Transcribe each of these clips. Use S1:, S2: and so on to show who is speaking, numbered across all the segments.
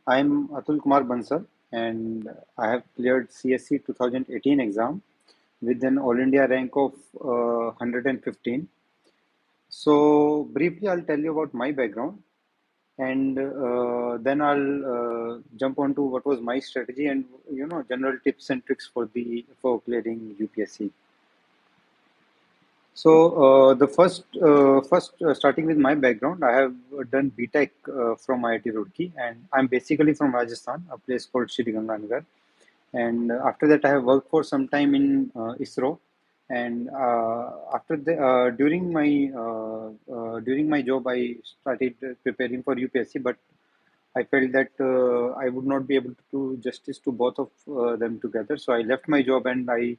S1: I'm Atul Kumar Bansal, and I have cleared CSC 2018 exam with an All India rank of 115. So, briefly, I'll tell you about my background, and then I'll jump on to what was my strategy and general tips and tricks for clearing UPSC. So first starting with my background, I have done BTech from IIT Roorkee, and I'm basically from Rajasthan, a place called Shri Ganganagar. And after that, I have worked for some time in ISRO. And after the during my job, I started preparing for UPSC, but I felt that I would not be able to do justice to both of them together. So I left my job and I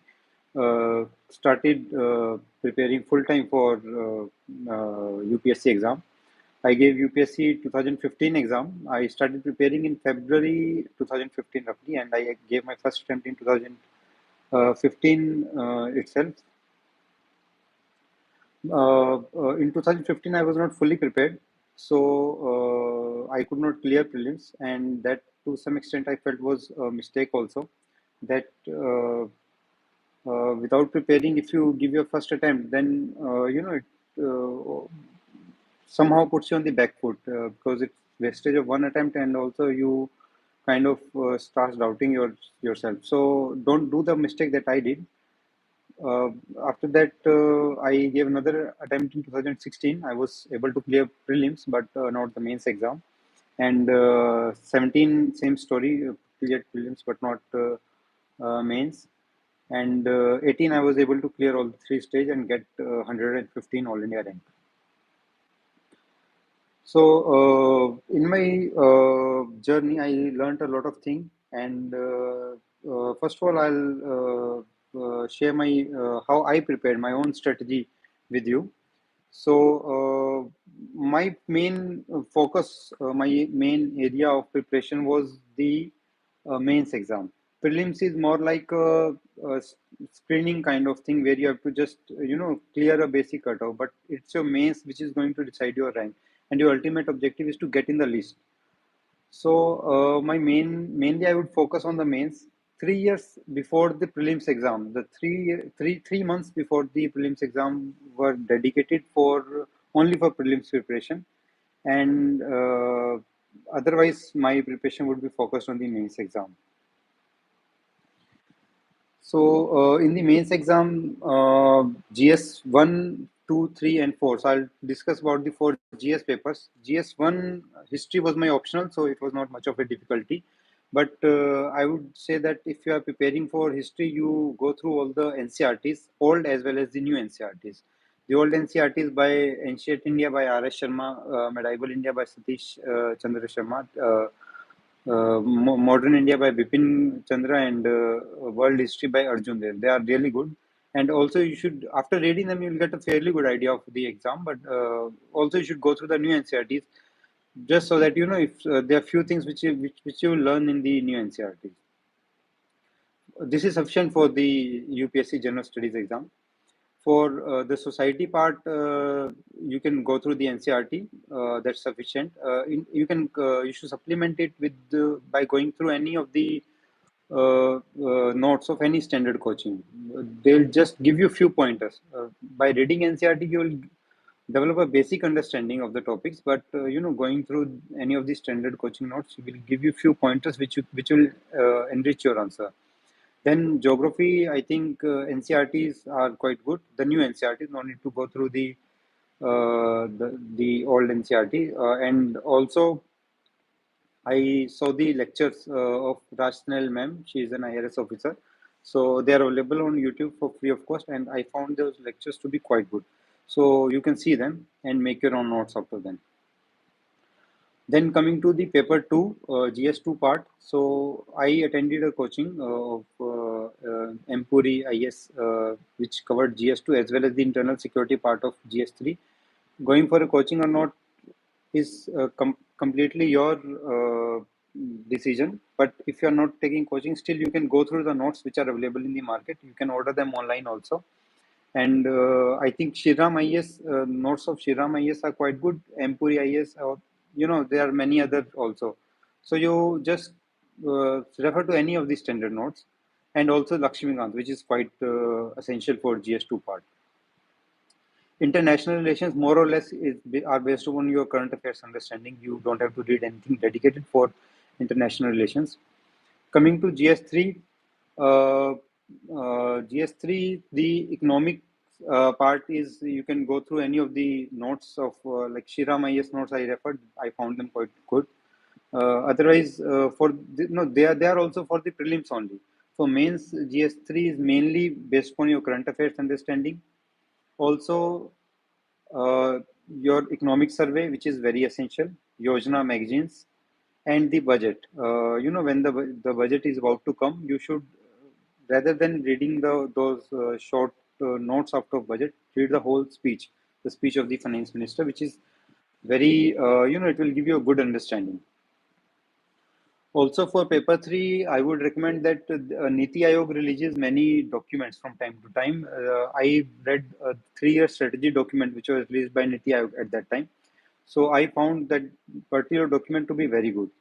S1: started preparing full time for UPSC exam. I gave UPSC 2015 exam. I started preparing in February 2015 roughly, and I gave my first attempt in 2015 itself. In 2015, I was not fully prepared, so I could not clear prelims, and that to some extent I felt was a mistake also. That without preparing, if you give your first attempt, then it somehow puts you on the back foot because it's wastage of one attempt, and also you kind of starts doubting yourself. So don't do the mistake that I did. Uh, After that, I gave another attempt in 2016. I was able to clear prelims, but not the mains exam. And 17, same story, cleared prelims, but not mains. And 18, I was able to clear all the three stage and get 115 All India rank. So in my journey, I learned a lot of things, and first of all, I'll share my how I prepared my own strategy with you. So my main focus, my main area of preparation was the mains exam. Prelims is more like a screening kind of thing where you have to just clear a basic cutoff, but it's your mains which is going to decide your rank, and your ultimate objective is to get in the list. So my mainly I would focus on the mains. 3 years before the prelims exam, the three months before the prelims exam were dedicated for only for prelims preparation, and otherwise my preparation would be focused on the mains exam. So in the mains exam, GS 1, 2, 3, and 4. So I'll discuss about the four GS papers. GS 1 history was my optional, so it was not much of a difficulty. But I would say that if you are preparing for history, you go through all the NCRTs, old as well as the new NCRTs. The old NCRTs by Ancient India by R.S. Sharma, Medieval India by Satish Chandra Sharma, Modern India by Bipin Chandra, and World History by Arjun Dev. They are really good. And also, you should, after reading them, you'll get a fairly good idea of the exam. But also, you should go through the new NCRTs just so that you know if there are few things which you will learn in the new NCRTs. This is sufficient for the UPSC General Studies exam. For the society part, you can go through the NCRT. That's sufficient. You should supplement it with by going through any of the notes of any standard coaching. They'll just give you few pointers. By reading NCRT, you will develop a basic understanding of the topics. But going through any of the standard coaching notes will give you few pointers which will enrich your answer. Then geography, I think NCRTs are quite good. The new NCRTs, no need to go through the old NCRT. And also, I saw the lectures of Rajnal ma'am. She is an IRS officer. So they are available on YouTube for free of cost. And I found those lectures to be quite good. So you can see them and make your own notes after them. Then coming to the paper two, GS2 part. So I attended a coaching of Empuri IS, which covered GS2 as well as the internal security part of GS3. Going for a coaching or not is completely your decision. But if you are not taking coaching, still you can go through the notes which are available in the market. You can order them online also. And I think Shriram IS, notes of Shriram IS are quite good. Empuri IS, there are many other also. So you just refer to any of the standard notes, and also Lakshmikant, which is quite essential for GS2 part. International relations, more or less, are based on your current affairs understanding. You don't have to read anything dedicated for international relations. Coming to GS3, GS3, the economic part is, you can go through any of the notes of like Shriram IS notes I referred. I found them quite good. Otherwise, no, they are also for the prelims only. For mains, GS3 is mainly based on your current affairs understanding. Also, uh, your economic survey, which is very essential, Yojana magazines, and the budget. When the budget is about to come, you should, rather than reading those short notes out of budget, read the whole speech, the speech of the finance minister, which is very, it will give you a good understanding. Also, for paper three, I would recommend that Niti Aayog releases many documents from time to time. I read a 3-year strategy document which was released by Niti Aayog at that time. So I found that particular document to be very good.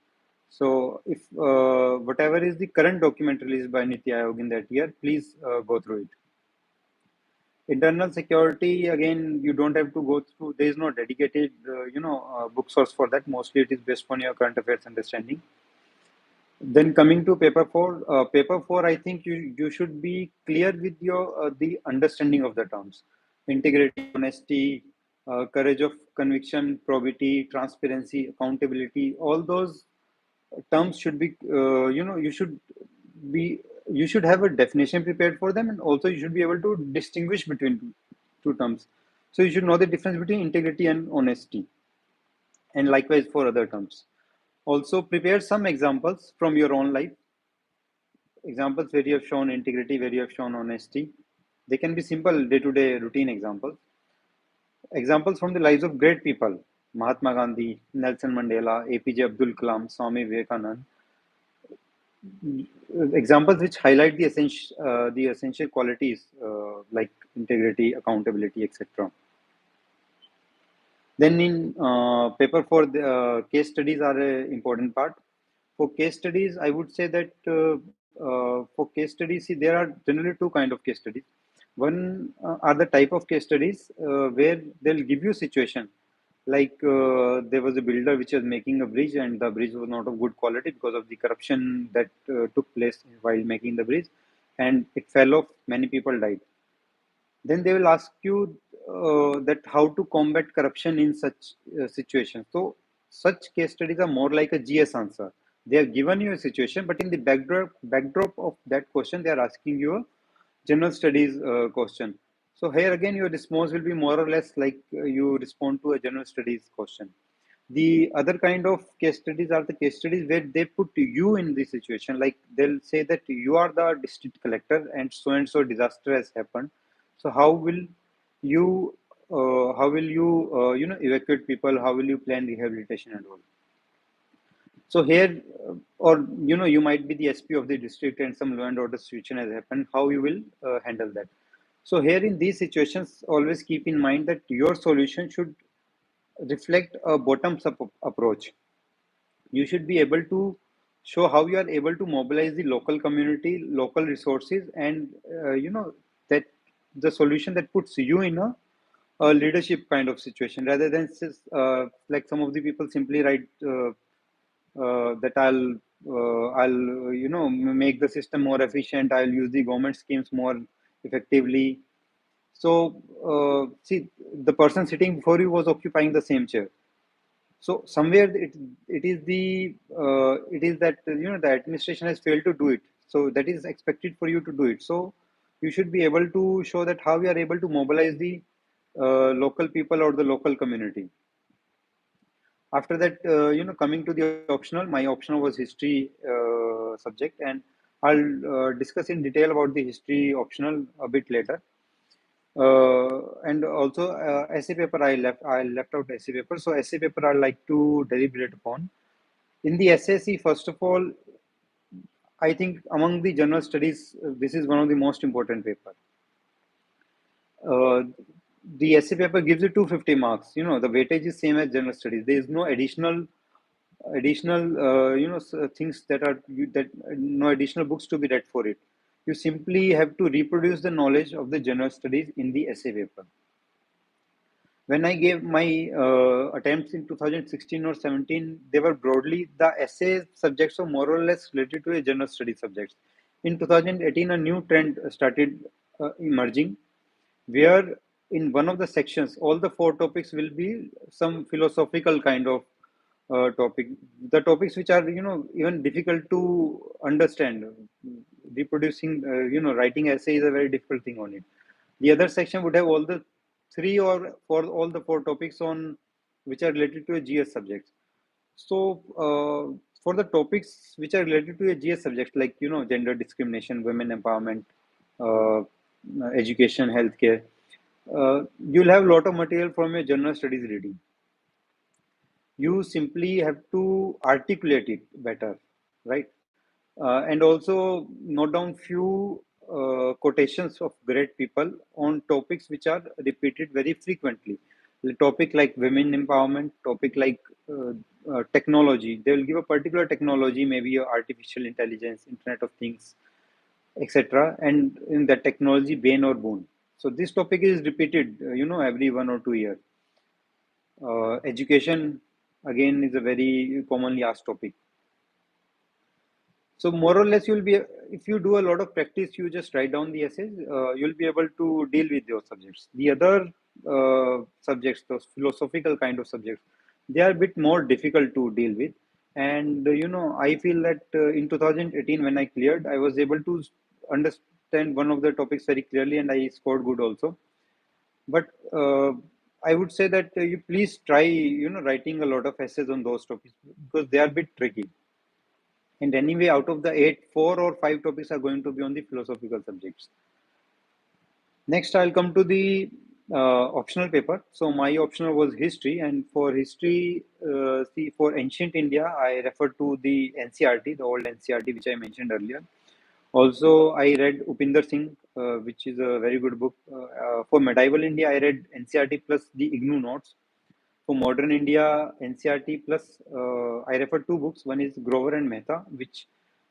S1: So if whatever is the current document released by Niti Aayog in that year, please go through it. Internal security, again, you don't have to go through. There is no dedicated, book source for that. Mostly, it is based on your current affairs understanding. Then coming to paper four, I think you should be clear with your the understanding of the terms: integrity, honesty, courage of conviction, probity, transparency, accountability. All those terms should be, be you should have a definition prepared for them, and also you should be able to distinguish between two terms. So you should know the difference between integrity and honesty, and likewise for other terms. Also, prepare some examples from your own life, examples where you have shown integrity, where you have shown honesty. They can be simple day-to-day routine examples. Examples from the lives of great people: Mahatma Gandhi, Nelson Mandela, APJ Abdul Kalam, Swami Vivekanand. Examples which highlight the essential qualities like integrity, accountability, etc. Then in paper for the case studies are an important part. For case studies, I would say that for case studies, see, there are generally two kind of case studies. One are the type of case studies where they'll give you situation like there was a builder which was making a bridge, and the bridge was not of good quality because of the corruption that took place while making the bridge, and it fell off. Many people died. Then they will ask you that how to combat corruption in such situations. So such case studies are more like a GS answer. They have given you a situation, but in the backdrop of that question, they are asking you a general studies question. So here again, your response will be more or less like you respond to a general studies question. The other kind of case studies are the case studies where they put you in the situation. Like they'll say that you are the district collector and so disaster has happened. So how will you evacuate people? How will you plan rehabilitation and all? So here, or you might be the SP of the district and some law and order situation has happened. How you will handle that? So here in these situations, always keep in mind that your solution should reflect a bottoms up approach. You should be able to show how you are able to mobilize the local community, local resources, and that the solution that puts you in a leadership kind of situation, rather than like some of the people simply write that I'll make the system more efficient. I'll use the government schemes more effectively. So see, the person sitting before you was occupying the same chair. So somewhere it is that the administration has failed to do it. So that is expected for you to do it. So you should be able to show that how you are able to mobilize the local people or the local community. After that, coming to the optional, my optional was history subject, and I'll discuss in detail about the history optional a bit later. And also essay paper, I left out essay paper. So essay paper I like to deliberate upon. In the SAC, first of all, I think among the general studies, this is one of the most important paper. Uh, the essay paper gives you 250 marks. The weightage is same as general studies. There is no additional additional things that are that no additional books to be read for it. You simply have to reproduce the knowledge of the general studies in the essay paper. When I gave my attempts in 2016 or 17, they were broadly the essay subjects were more or less related to a general study subjects. In 2018, a new trend started emerging, where in one of the sections, all the four topics will be some philosophical kind of topic. The topics which are even difficult to understand. Reproducing, writing essay is a very difficult thing on it. The other section would have all the three or for all the four topics on which are related to a GS subject. So for the topics which are related to a GS subject, like gender discrimination, women empowerment, uh, education, healthcare, you'll have a lot of material from your general studies reading. You simply have to articulate it better, right? And also note down few quotations of great people on topics which are repeated very frequently. The topic like women empowerment, topic like technology. They will give a particular technology, maybe artificial intelligence, Internet of Things, etc. And in that technology, bane or boon. So this topic is repeated, every 1 or 2 years. Education again is a very commonly asked topic. So more or less, you'll be if you do a lot of practice, you just write down the essays. You'll be able to deal with those subjects. The other subjects, those philosophical kind of subjects, they are a bit more difficult to deal with. And I feel that in 2018, when I cleared, I was able to understand one of the topics very clearly, and I scored good also. But I would say that you please try, writing a lot of essays on those topics because they are a bit tricky. And anyway, out of the eight, four or five topics are going to be on the philosophical subjects. Next, I'll come to the optional paper. So my optional was history, and for history, see, for ancient India, I refer to the NCRT, the old NCRT, which I mentioned earlier. Also, I read Upinder Singh, which is a very good book. For medieval India, I read NCRT plus the IGNU notes. For modern India, NCRT plus I refer two books. One is Grover and Mehta, which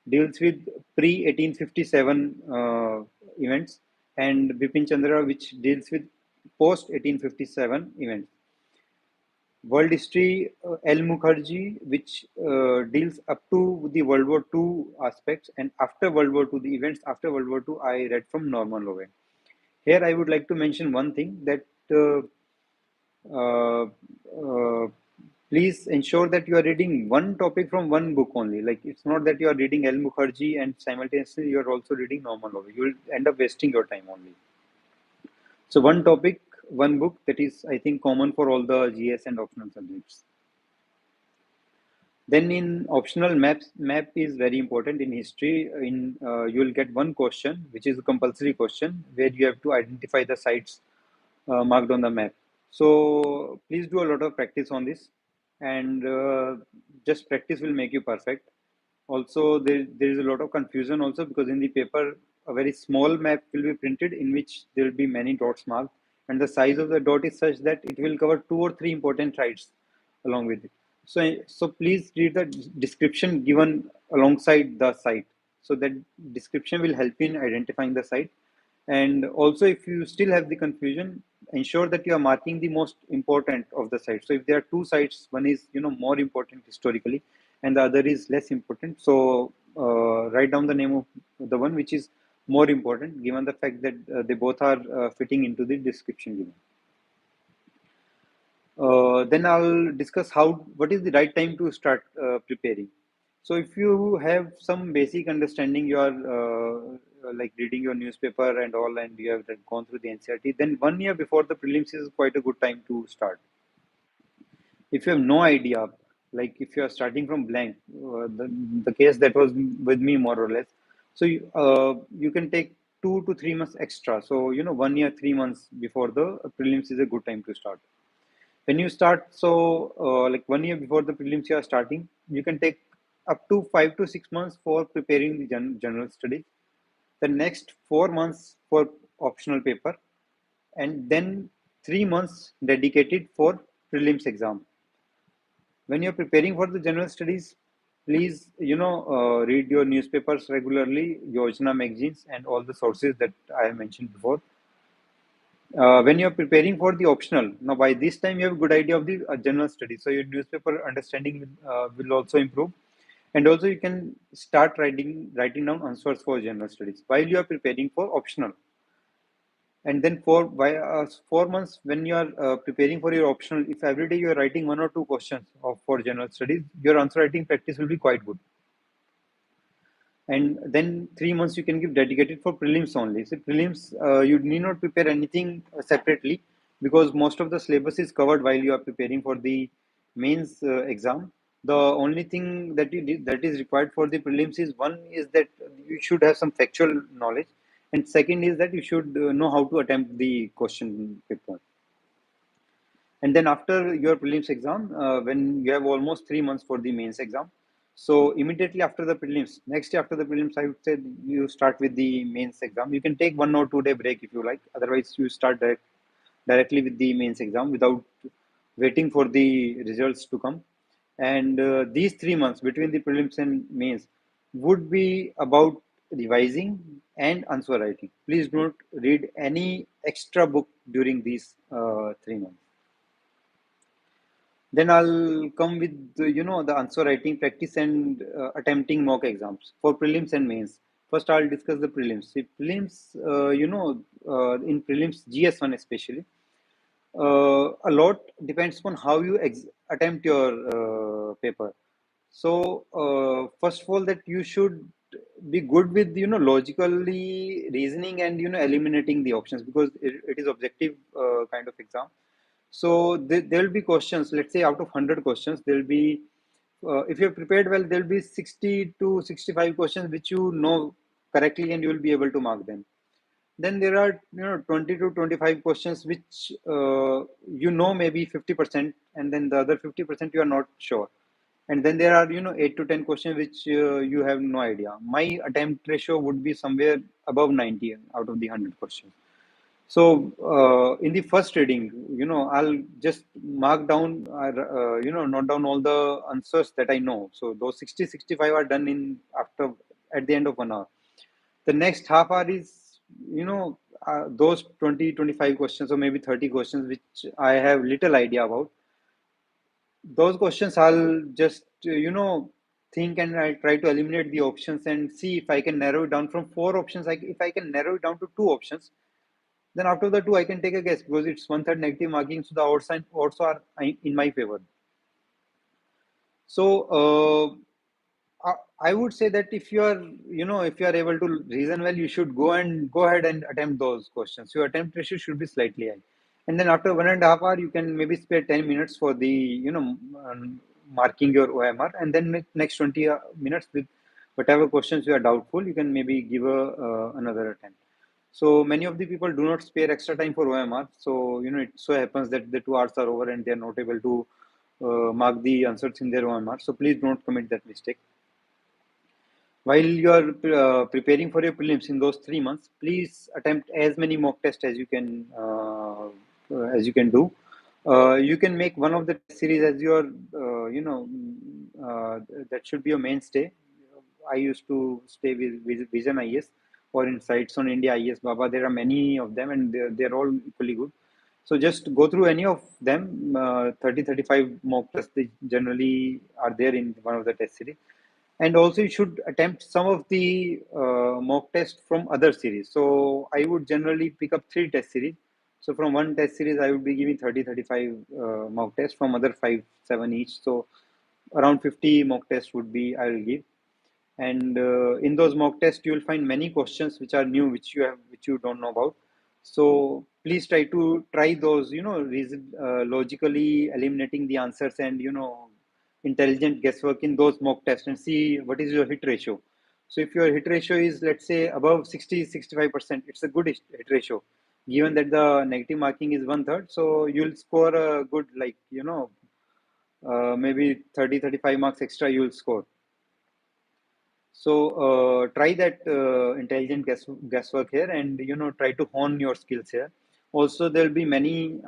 S1: deals with pre 1857 events, and Bipin Chandra, which deals with post 1857 events. World history, L. Mukherjee, which deals up to the World War II aspects, and after World War II, the events after World War II, I read from Norman Lowe. Here, I would like to mention one thing that uh, uh, please ensure that you are reading one topic from one book only. Like it's not that you are reading L. Mukherjee and simultaneously you are also reading Norman Lowe. You will end up wasting your time only. So one topic, one book, that is I think common for all the GS and optional subjects. Then in optional map is very important in history. In you will get one question, which is a compulsory question, where you have to identify the sites marked on the map. So please do a lot of practice on this, and just practice will make you perfect. Also, there is a lot of confusion also because in the paper a very small map will be printed in which there will be many dots marked, and the size of the dot is such that it will cover two or three important sites along with it. So please read the description given alongside the site. So that description will help you in identifying the site. And also, if you still have the confusion, ensure that you are marking the most important of the sites. So if there are two sites, one is more important historically, and the other is less important. So write down the name of the one which is more important, given the fact that they both are fitting into the description given. Then I'll discuss what is the right time to start preparing. So if you have some basic understanding, you are like reading your newspaper and all, and you have gone through the NCRT, then 1 year before the prelims is quite a good time to start. If you have no idea, like if you are starting from blank, the case that was with me more or less, so you can take 2 to 3 months extra. So 1 year, 3 months before the prelims is a good time to start. When you start, so like 1 year before the prelims you are starting, you can take up to 5 to 6 months for preparing the general studies, the next 4 months for optional paper, and then 3 months dedicated for prelims exam. When you're preparing for the general studies, please, read your newspapers regularly, Yojana magazines, and all the sources that I have mentioned before. When you're preparing for the optional, now by this time you have a good idea of the general studies, so your newspaper understanding will also improve, and also you can start writing down answers for general studies while you are preparing for optional. And then for 4 months, when you are preparing for your optional, if every day you are writing one or two questions for general studies, your answer writing practice will be quite good. And then 3 months you can give dedicated for prelims only. So prelims, you need not prepare anything separately, because most of the syllabus is covered while you are preparing for the mains exam. The only thing that is required for the prelims is, one is that you should have some factual knowledge, and second is that you should know how to attempt the question paper. And then after your prelims exam, when you have almost 3 months for the mains exam, so immediately after the prelims, next day after the prelims, I would say you start with the mains exam. You can take 1 or 2 day break if you like. Otherwise, you start directly with the mains exam without waiting for the results to come. And these 3 months between the prelims and mains would be about revising and answer writing. Please don't read any extra book during these 3 months. Then I'll come with the answer writing practice and attempting mock exams for prelims and mains. First, I'll discuss the prelims. The prelims, in prelims GS1 especially, a lot depends upon how you attempt your paper. So first of all, that you should be good with logically reasoning and eliminating the options, because it is objective kind of exam. So there will be questions. Let's say out of 100 questions, there will be, if you're prepared well, there will be 60 to 65 questions which you know correctly, and you will be able to mark them. Then there are 20 to 25 questions which maybe 50%, and then the other 50% you are not sure. And then there are 8 to 10 questions which you have no idea. My attempt ratio would be somewhere above 90 out of the 100 questions. So in the first reading, I'll just mark down, note down all the answers that I know. So those 60, 65 are done in after at the end of 1 hour. The next half hour is, those 20, 25 questions or maybe 30 questions which I have little idea about. Those questions I'll just, think, and I'll try to eliminate the options and see if I can narrow it down from four options. Like if I can narrow it down to two options, then after the two, I can take a guess, because it's one third negative marking, so the odds are in my favor. So I would say that if you are able to reason well, you should go ahead and attempt those questions. Your attempt ratio should be slightly high, and then after 1.5 hours, you can maybe spare 10 minutes for the marking your OMR, and then next 20 minutes with whatever questions you are doubtful, you can maybe give another attempt. So many of the people do not spare extra time for OMR. So it so happens that the 2 hours are over and they are not able to mark the answers in their OMR. So please don't commit that mistake. While you are preparing for your prelims in those 3 months, please attempt as many mock tests as you can do. You can make one of the test series as your, that should be your mainstay. I used to stay with Vision IS or in sites on India IS Baba. There are many of them, and they're all equally good. So just go through any of them. 30, 35 mock tests they generally are there in one of the test series. And also you should attempt some of the mock tests from other series. So I would generally pick up 3 test series. So from one test series, I would be giving 30, 35 mock tests, from other 5, 7 each. So around 50 mock tests would be I will give. And in those mock tests, you will find many questions which are new, which you don't know about. So please try those, logically eliminating the answers, and intelligent guesswork in those mock tests, and see what is your hit ratio. So if your hit ratio is, let's say, above 60, 65%, it's a good hit ratio. Given that the negative marking is one third, so you'll score a good, like, maybe 30, 35 marks extra you'll score. So try that intelligent guesswork here, and try to hone your skills here. Also, there will be many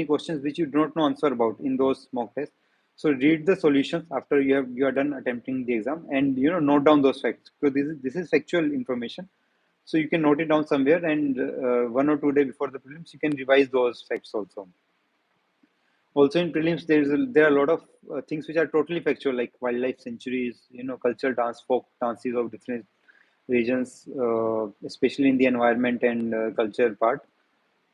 S1: questions which you do not know answer about in those mock tests. So read the solutions after you are done attempting the exam, and note down those facts. So this is factual information. So you can note it down somewhere, and 1 or 2 days before the prelims, you can revise those facts also. Also in prelims, there are a lot of things which are totally factual, like wildlife sanctuaries, cultural dance, folk dances of different regions, especially in the environment and culture part.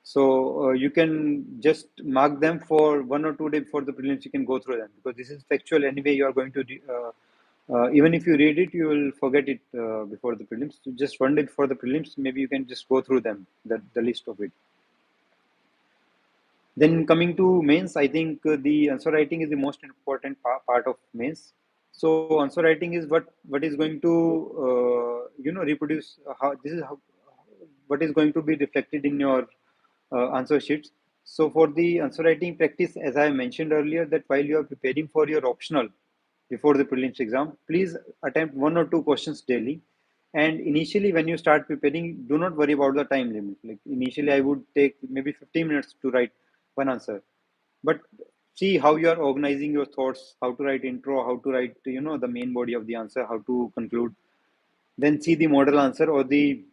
S1: So you can just mark them for 1 or 2 days before the prelims. You can go through them because this is factual anyway. You are going to even if you read it, you will forget it before the prelims. So just 1 day before the prelims, maybe you can just go through them, the list of it. Then coming to mains, I think the answer writing is the most important part of mains. So answer writing is what is going to reproduce how this is how what is going to be reflected in your answer sheets. So for the answer writing practice, as I mentioned earlier, that while you are preparing for your optional before the prelims exam, please attempt 1 or 2 questions daily. And initially, when you start preparing, do not worry about the time limit. Like initially, I would take maybe 15 minutes to write one answer, but see how you are organizing your thoughts, how to write intro, how to write the main body of the answer, how to conclude. Then see the model answer or the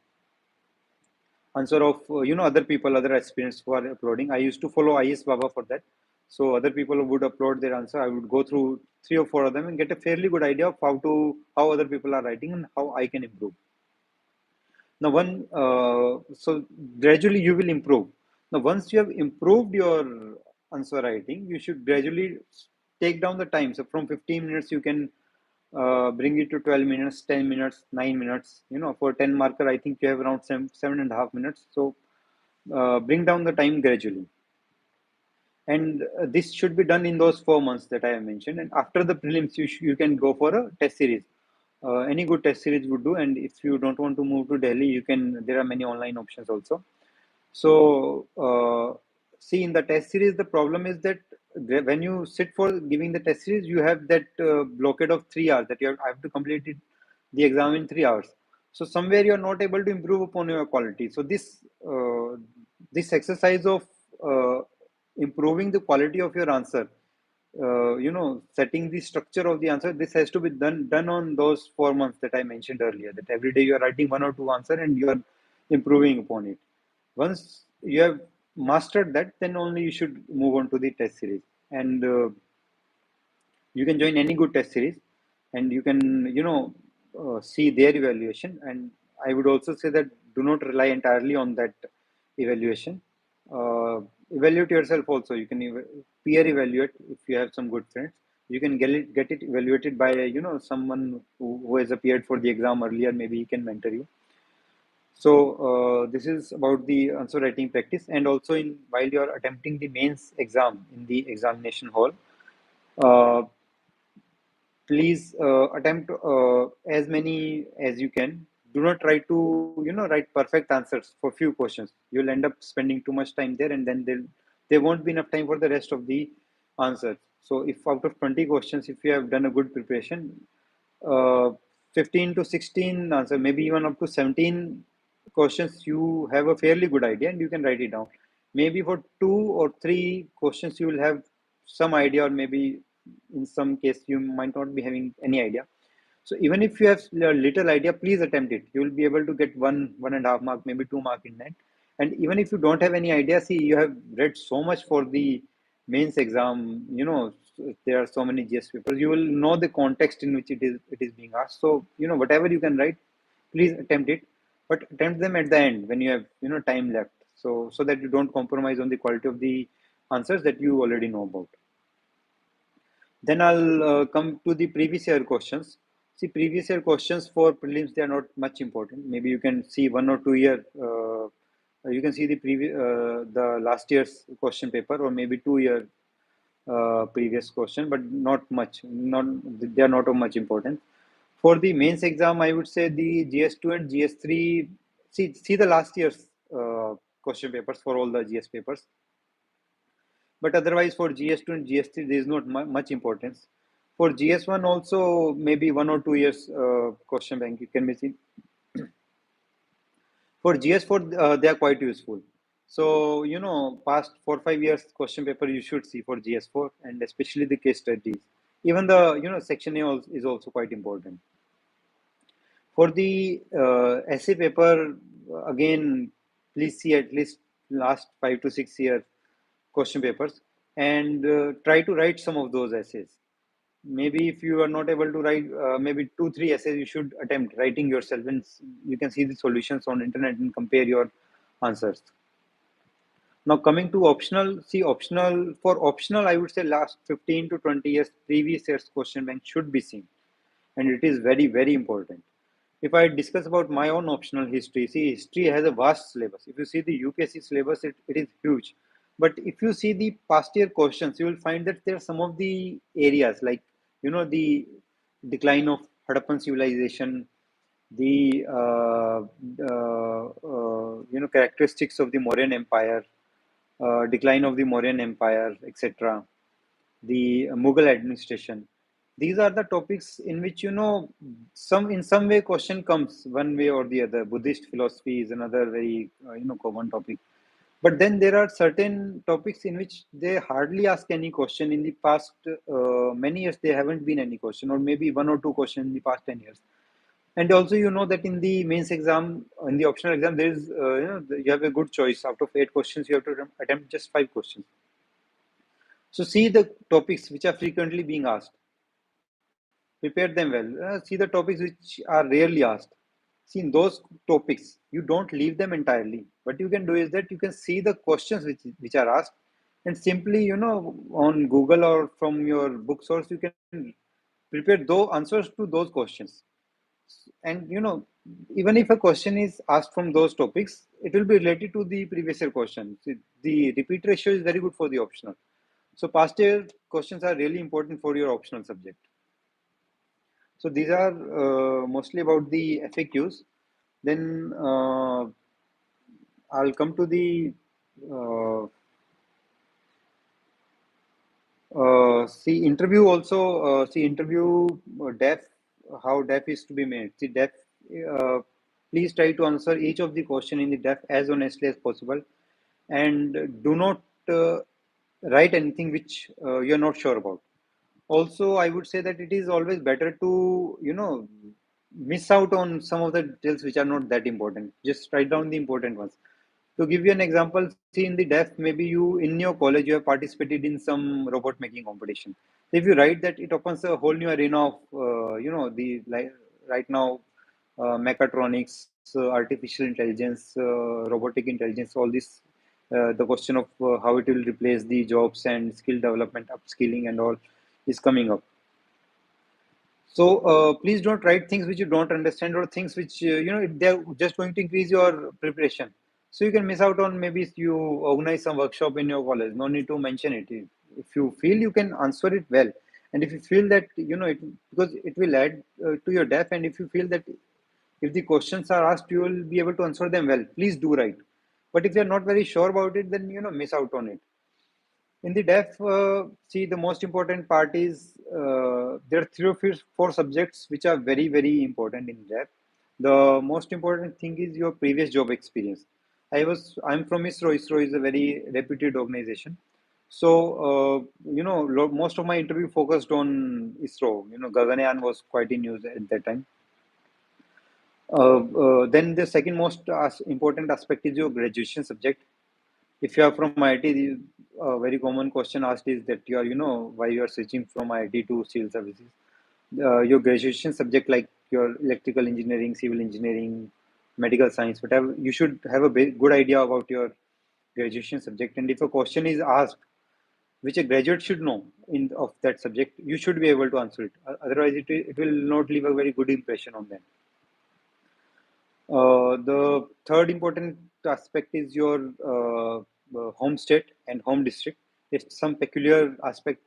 S1: answer of other people, other aspirants who are uploading. I used to follow is baba for that. So other people would upload their answer. I would go through 3 or 4 of them and get a fairly good idea of how other people are writing and how I can improve. Now one so gradually you will improve. Now once you have improved your answer writing, you should gradually take down the time. So from 15 minutes you can bring it to 12 minutes, 10 minutes, 9 minutes. For 10 marker, I think you have around 7.5 minutes. So bring down the time gradually. And this should be done in those 4 months that I have mentioned. And after the prelims, you can go for a test series. Any good test series would do. And if you don't want to move to Delhi, there are many online options also. So, see, in the test series, the problem is that when you sit for giving the test series, you have that blockade of 3 hours that I have to complete the exam in 3 hours. So somewhere you are not able to improve upon your quality. So this exercise of uh, improving the quality of your answer, setting the structure of the answer, this has to be done on those 4 months that I mentioned earlier. That every day you are writing 1 or 2 answer and you are improving upon it. Once you have mastered that, then only you should move on to the test series. And you can join any good test series, and you can see their evaluation. And I would also say that do not rely entirely on that evaluation. Evaluate yourself also. You can peer evaluate if you have some good friends. You can get it evaluated by someone who has appeared for the exam earlier. Maybe he can mentor you. So this is about the answer writing practice. And also in while you are attempting the mains exam in the examination hall, uh, please attempt as many as you can. Do not try to write perfect answers for few questions. You'll end up spending too much time there, and then there won't be enough time for the rest of the answers. So if out of 20 questions, if you have done a good preparation, uh, 15 to 16 answer, maybe even up to 17 questions, you have a fairly good idea and you can write it down. Maybe for 2 or 3 questions, you will have some idea, or maybe in some case, you might not be having any idea. So even if you have a little idea, please attempt it. You will be able to get 1.5 mark, maybe 2 mark in that. And even if you don't have any idea, see, you have read so much for the mains exam. There are so many GS papers. You will know the context in which it is being asked. So whatever you can write, please attempt it, but attempt them at the end when you have time left. So that you don't compromise on the quality of the answers that you already know about. Then I'll come to the previous year questions. See, previous year questions for prelims, they are not much important. Maybe you can see 1 or 2 year. You can see the last year's question paper, or maybe 2 year previous question, but not much. Not they are not of much importance. For the mains exam, I would say the GS2 and GS3. See the last year's question papers for all the GS papers. But otherwise, for GS2 and GS3, there is not much importance. For GS1, also maybe 1 or 2 years question bank you can be seen. For GS4, they are quite useful. So, past 4 5 years question paper you should see for GS4, and especially the case studies. Even the, section is also quite important. For the essay paper, again, please see at least last 5 to 6 years question papers, and try to write some of those essays. Maybe if you are not able to write, maybe 2 3 essays you should attempt writing yourself, and you can see the solutions on internet and compare your answers. Now coming to optional, see optional, for optional I would say last 15 to 20 years previous year's question bank should be seen, and it is very very important. If I discuss about my own optional history, see history has a vast syllabus. If you see the UPSC syllabus, it is huge. But if you see the past year questions, you will find that there are some of the areas like, the decline of Harappan civilization, the characteristics of the Mauryan Empire, decline of the Mauryan Empire, etc., the Mughal administration. These are the topics in which, some in some way question comes one way or the other. Buddhist philosophy is another very common topic. But then there are certain topics in which they hardly ask any question. In the past many years, there haven't been any question, or maybe one or two questions in the past 10 years. And also, that in the mains exam, in the optional exam, there is you have a good choice. Out of 8 questions, you have to attempt just 5 questions. So see the topics which are frequently being asked, prepare them well. See the topics which are rarely asked. See in those topics, you don't leave them entirely. What you can do is that you can see the questions which are asked, and simply, on Google or from your book source, you can prepare those answers to those questions. And even if a question is asked from those topics, it will be related to the previous year question. See, the repeat ratio is very good for the optional. So past year questions are really important for your optional subject. So these are mostly about the FAQs. Then I'll come to the uh, see interview also. See interview def, how def is to be made. See def. Uh, Please try to answer each of the question in the def as honestly as possible, and do not write anything which you're not sure about. Also, I would say that it is always better to, miss out on some of the details which are not that important. Just write down the important ones. To give you an example, see in the def, maybe you in your college you have participated in some robot making competition. So if you write that, it opens a whole new arena of, the like right now, mechatronics, artificial intelligence, robotic intelligence, all this. The question of how it will replace the jobs and skill development, upskilling, and all is coming up. So please don't write things which you don't understand, or things which they're just going to increase your preparation. So you can miss out on, maybe you organize some workshop in your college. No need to mention it. If you feel you can answer it well, and if you feel that because it will add to your depth, and if you feel that if the questions are asked, you will be able to answer them well, please do write. But if you're not very sure about it, then miss out on it. In the def, see the most important part is there are 3 or 4 subjects which are very very important in def. The most important thing is your previous job experience. I'm from ISRO. ISRO is a very reputed organization. So most of my interview focused on ISRO. Gaganyaan was quite in news at that time. Then the second most important aspect is your graduation subject. If you are from IIT, the very common question asked is that why you are switching from IIT to civil services. Your graduation subject, like your electrical engineering, civil engineering, medical science, whatever, you should have a good idea about your graduation subject. And if a question is asked, which a graduate should know in of that subject, you should be able to answer it. Otherwise, it will not leave a very good impression on them. The third important aspect is your home state and home district. If some peculiar aspect,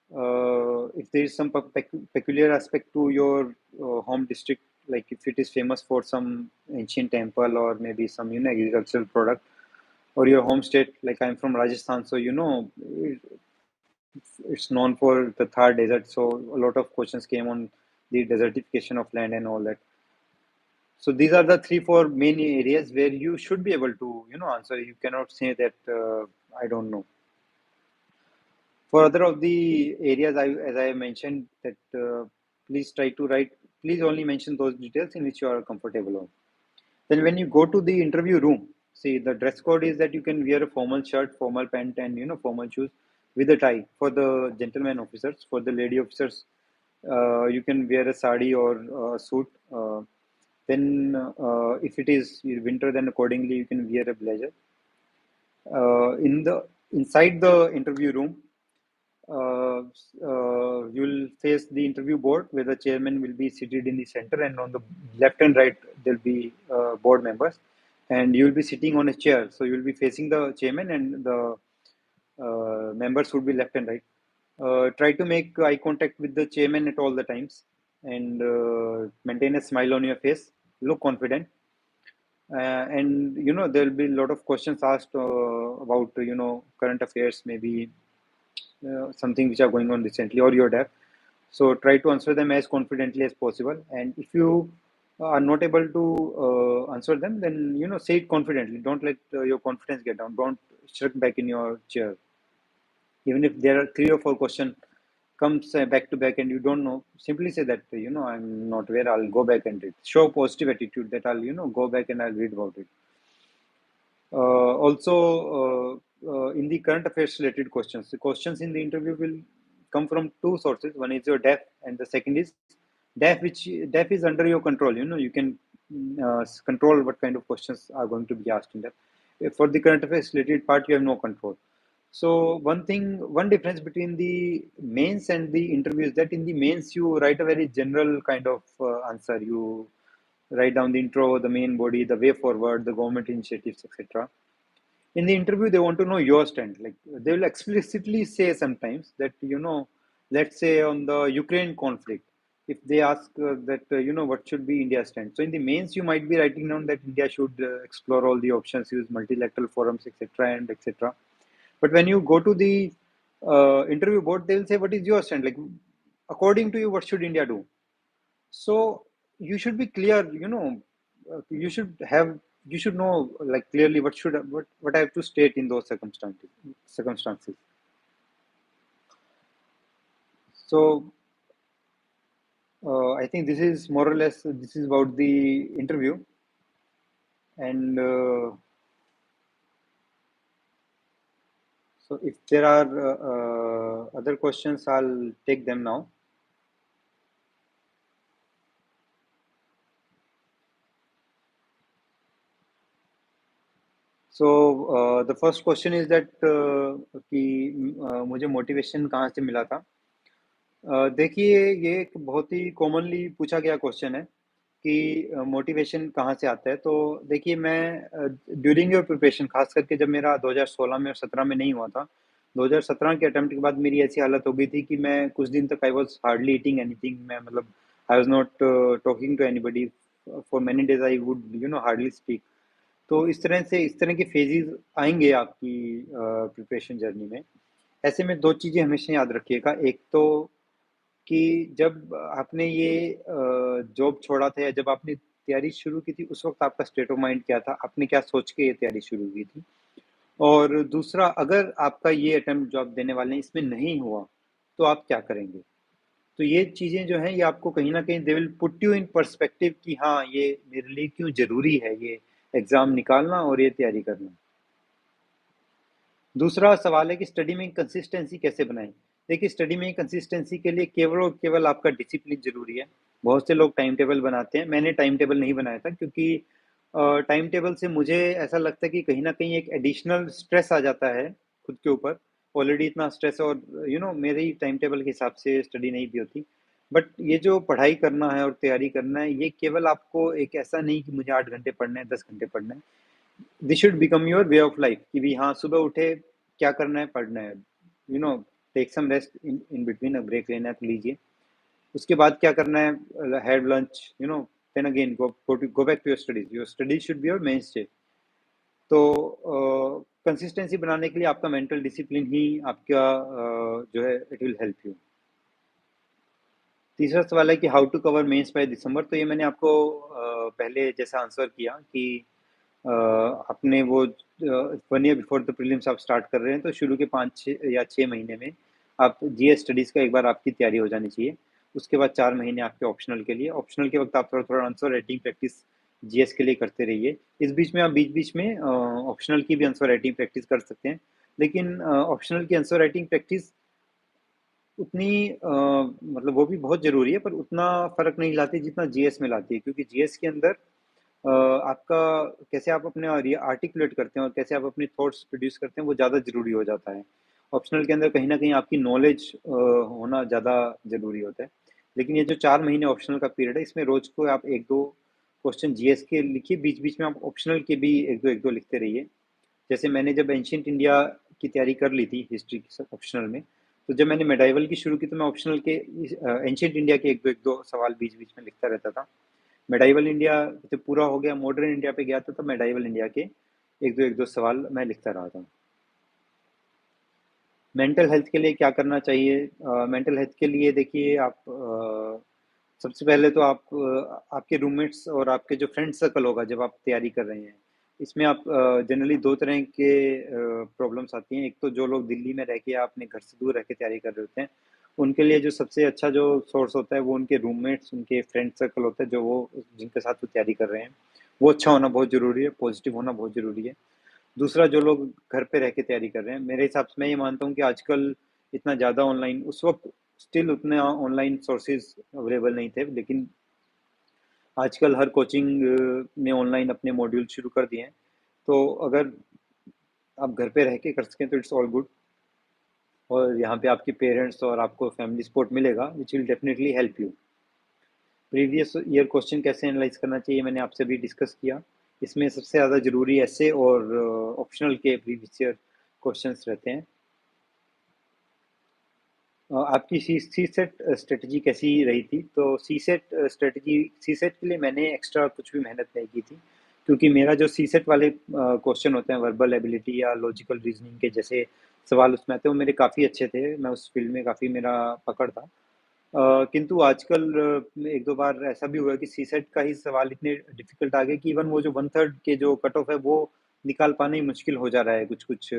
S1: if there is some peculiar aspect to your home district, like if it is famous for some ancient temple, or maybe some agricultural product, or your home state, like I'm from Rajasthan, so it's known for the Thar desert. So a lot of questions came on the desertification of land and all that. So these are the three, four main areas where you should be able to, answer. You cannot say that I don't know. For other of the areas, as I mentioned, that please try to write. Please only mention those details in which you are comfortable on. Then when you go to the interview room, see the dress code is that you can wear a formal shirt, formal pant, and formal shoes with a tie for the gentleman officers. For the lady officers, you can wear a sari or a suit. Then, if it is winter, then accordingly you can wear a blazer. In the inside the interview room, you'll face the interview board where the chairman will be seated in the center, and on the left and right there'll be board members, and you'll be sitting on a chair. So you'll be facing the chairman, and the members would be left and right. Try to make eye contact with the chairman at all the times, and maintain a smile on your face. Look confident, and there'll be a lot of questions asked about current affairs, maybe something which are going on recently or your dev. So try to answer them as confidently as possible. And if you are not able to answer them, then say it confidently. Don't let your confidence get down. Don't shrink back in your chair. Even if there are three or four questions comes back to back and you don't know, simply say that I'm not aware. I'll go back and read. Show positive attitude that I'll go back and I'll read about it. Also, in the current affairs related questions, the questions in the interview will come from two sources. One is your DEF, and the second is DEF, which DEF is under your control. You can control what kind of questions are going to be asked in that. For the current affairs related part, you have no control. So one difference between the mains and the interview is that in the mains you write a very general kind of answer. You write down the intro, the main body, the way forward, the government initiatives, etc. In the interview, they want to know your stand. Like they will explicitly say sometimes that let's say on the Ukraine conflict, if they ask that what should be India's stand. So in the mains, you might be writing down that India should explore all the options, use multilateral forums, etc. and etc. But when you go to the interview board, they will say, "What is your stand? Like according to you, what should India do?" So you should be clear. You should have you should know like clearly what I have to state in those circumstances. So I think this is more or less this is about the interview, and so if there are other questions, I'll take them now. So the first question is that कि मुझे motivation कहाँ से मिला था? देखिए ये एक बहुत ही कॉमनली पूछा गया क्वेश्चन है कि मोटिवेशन कहाँ से आता है? तो देखिए मैं ड्यूरिंग योर प्रिपरेशन खास करके जब मेरा 2016 में और 17 में नहीं हुआ था, 2017 के अटेम्प्ट के बाद मेरी ऐसी हालत हो गई थी कि मैं कुछ दिन तक I was hardly eating anything. मैं मतलब I was not talking to anybody for many days. I would hardly speak. तो इस तरह के फेजेस आएँगे आपकी प्रिपरेशन जर्नी में। ऐसे में 2 चीज़ें हमेशा याद रखिएगा। एक तो कि जब आपने ये जॉब छोड़ा था या जब आपने तैयारी शुरू की थी, उस वक़्त आपका स्टेट ऑफ माइंड क्या था? आपने क्या सोच के ये तैयारी शुरू की थी? और दूसरा, अगर आपका ये अटेम्प्ट जो आप देने वाले हैं, इसमें नहीं हुआ, तो आप क्या करेंगे? तो ये चीज़ें जो हैं, ये आपको कहीं न कहीं they will put you in perspective कि हाँ, ये मेरे लिए क्यों ज़रूरी है ये एग्ज़ाम निकालना और ये तैयारी करना। दूसरा सवाल है कि स्टडी में कंसिस्टेंसी कैसे बनाएं? देखिए स्टडी में कंसिस्टेंसी के लिए केवल और केवल आपका डिसिप्लिन जरूरी है। बहुत से लोग टाइम टेबल बनाते हैं, मैंने टाइम टेबल नहीं बनाया था क्योंकि टाइम टेबल से मुझे ऐसा लगता है कि कहीं ना कहीं एक एडिशनल स्ट्रेस आ जाता है खुद के ऊपर। ऑलरेडी इतना स्ट्रेस और मेरे ही टाइम टेबल के हिसाब से स्टडी नहीं भी होती। बट ये जो पढ़ाई करना है और तैयारी करना है, ये केवल आपको एक ऐसा नहीं कि मुझे 8 घंटे पढ़ना है, 10 घंटे पढ़ना है। This should become your way of life कि भी हाँ सुबह उठे क्या करना है, पढ़ना है। You know take some rest in between, break लेना है तो लीजिए। उसके बाद क्या करना है, have lunch, then again go back to your studies should be your mainstay. तो कंसिस्टेंसी बनाने के लिए आपका मेंटल डिसिप्लिन ही आपका जो है इट विल हेल्प यू। तीसरा सवाल है कि how to cover mains by December. तो ये मैंने आपको पहले जैसा आंसर किया कि आपने वो 1 ईयर बिफोर द प्रीलिम्स आप स्टार्ट कर रहे हैं, तो शुरू के 5 या 6 महीने में आप जीएस स्टडीज़ का एक बार आपकी तैयारी हो जानी चाहिए। उसके बाद 4 महीने आपके ऑप्शनल के लिए। ऑप्शनल के वक़्त आप थोड़ा-थोड़ा आंसर राइटिंग प्रैक्टिस जीएस के लिए करते रहिए। इस बीच में आप बीच-बीच में ऑप्शनल की भी आंसर राइटिंग प्रैक्टिस कर सकते हैं। लेकिन ऑप्शनल की आंसर राइटिंग प्रैक्टिस उतनी मतलब वो भी बहुत ज़रूरी है, पर उतना फ़र्क नहीं लाती जितना जीएस में लाती है, क्योंकि जीएस के अंदर आपका कैसे आप अपने और ये आर्टिकुलेट करते हैं और कैसे आप अपने थॉट्स प्रोड्यूस करते हैं, वो ज़्यादा ज़रूरी हो जाता है। ऑप्शनल के अंदर कहीं न कहीं आपकी नॉलेज होना ज़्यादा ज़रूरी होता है। लेकिन ये जो 4 महीने ऑप्शनल का पीरियड है, इसमें रोज़ को आप 1-2 क्वेश्चन जीएस के लिखिए, बीच-बीच में आप ऑप्शनल के भी 1-2 लिखते रहिए। जैसे मैंने जब एंशिएंट इंडिया की तैयारी कर ली थी हिस्ट्री की ऑप्शनल में, तो जब मैंने मेडाइवल की शुरू की तो मैं ऑप्शनल के एंशिएंट इंडिया के 1-2 सवाल बीच-बीच में लिखता रहता था। मेडाइवल इंडिया जब पूरा हो गया, मॉडर्न इंडिया पे गया था, तो मेडाइवल इंडिया के 1-2 सवाल मैं लिखता रहा था। मेंटल हेल्थ के लिए क्या करना चाहिए? मेंटल हेल्थ के लिए देखिए आप सबसे पहले तो आप आपके रूममेट्स और आपके जो फ्रेंड सर्कल होगा जब आप तैयारी कर रहे हैं, इसमें आप जनरली 2 तरह के प्रॉब्लम्स आती हैं। एक तो जो लोग दिल्ली में रह के या अपने घर से दूर रह के तैयारी कर रहे होते हैं, उनके लिए जो सबसे अच्छा जो सोर्स होता है वो उनके रूममेट्स, उनके फ्रेंड सर्कल होता है, जो वो जिनके साथ वो तैयारी कर रहे हैं। वो अच्छा होना बहुत ज़रूरी है, पॉजिटिव होना बहुत ज़रूरी है। दूसरा, जो लोग घर पे रह के तैयारी कर रहे हैं, मेरे हिसाब से मैं ये मानता हूँ कि आजकल इतना ज़्यादा ऑनलाइन, उस वक़्त स्टिल उतने ऑनलाइन सोर्सेज़ अवेलेबल नहीं थे, लेकिन आजकल हर कोचिंग ने ऑनलाइन अपने मॉड्यूल शुरू कर दिए हैं। तो अगर आप घर पे रह के कर सकें तो इट्स ऑल गुड, और यहाँ पे आपके पेरेंट्स और आपको फैमिली सपोर्ट मिलेगा, which will definitely help you. Previous year question कैसे एनालाइज करना चाहिए, मैंने आपसे अभी डिस्कस किया। इसमें सबसे ज़्यादा ज़रूरी एसे और ऑप्शनल के प्रीवियस ईयर क्वेश्चंस रहते हैं। आपकी सी सेट स्ट्रेटजी कैसी रही थी? तो सी सेट स्ट्रेटजी, सी सेट के लिए मैंने एक्स्ट्रा कुछ भी मेहनत नहीं की थी, क्योंकि मेरा जो सी सेट वाले क्वेश्चन होते हैं, वर्बल एबिलिटी या लॉजिकल रीजनिंग के जैसे सवाल उसमें आते हैं, वो मेरे काफ़ी अच्छे थे। मैं उस फील्ड में काफ़ी मेरा पकड़ था। किंतु आजकल 1-2 बार ऐसा भी हुआ है कि सी सेट का ही सवाल इतने डिफ़िकल्ट आ गए कि इवन वो जो 1/3 के जो कट ऑफ है, वो निकाल पाना ही मुश्किल हो जा रहा है कुछ-कुछ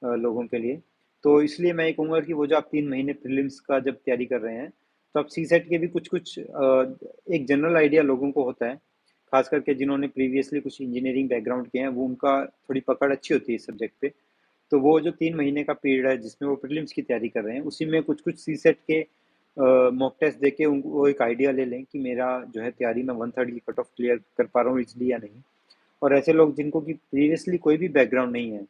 S1: लोगों के लिए। तो इसलिए मैं ये कहूँगा कि वो जो आप 3 महीने प्रीलिम्स का जब तैयारी कर रहे हैं, तो आप सीसेट के भी कुछ-कुछ एक जनरल आइडिया लोगों को होता है, ख़ास करके जिन्होंने प्रीवियसली कुछ इंजीनियरिंग बैकग्राउंड किए हैं, वो उनका थोड़ी पकड़ अच्छी होती है इस सब्जेक्ट पे। तो वो जो 3 महीने का पीरियड है जिसमें वो प्रीलिम्स की तैयारी कर रहे हैं, उसी में कुछ-कुछ सीसेट के मॉक टेस्ट देके उनको वो एक आइडिया ले लें कि मेरा जो है तैयारी में 1/3 की कट ऑफ क्लियर कर पा रहा हूँ ईज़िली या नहीं। और ऐसे लोग जिनको कि प्रीवियसली कोई भी बैकग्राउंड नहीं है,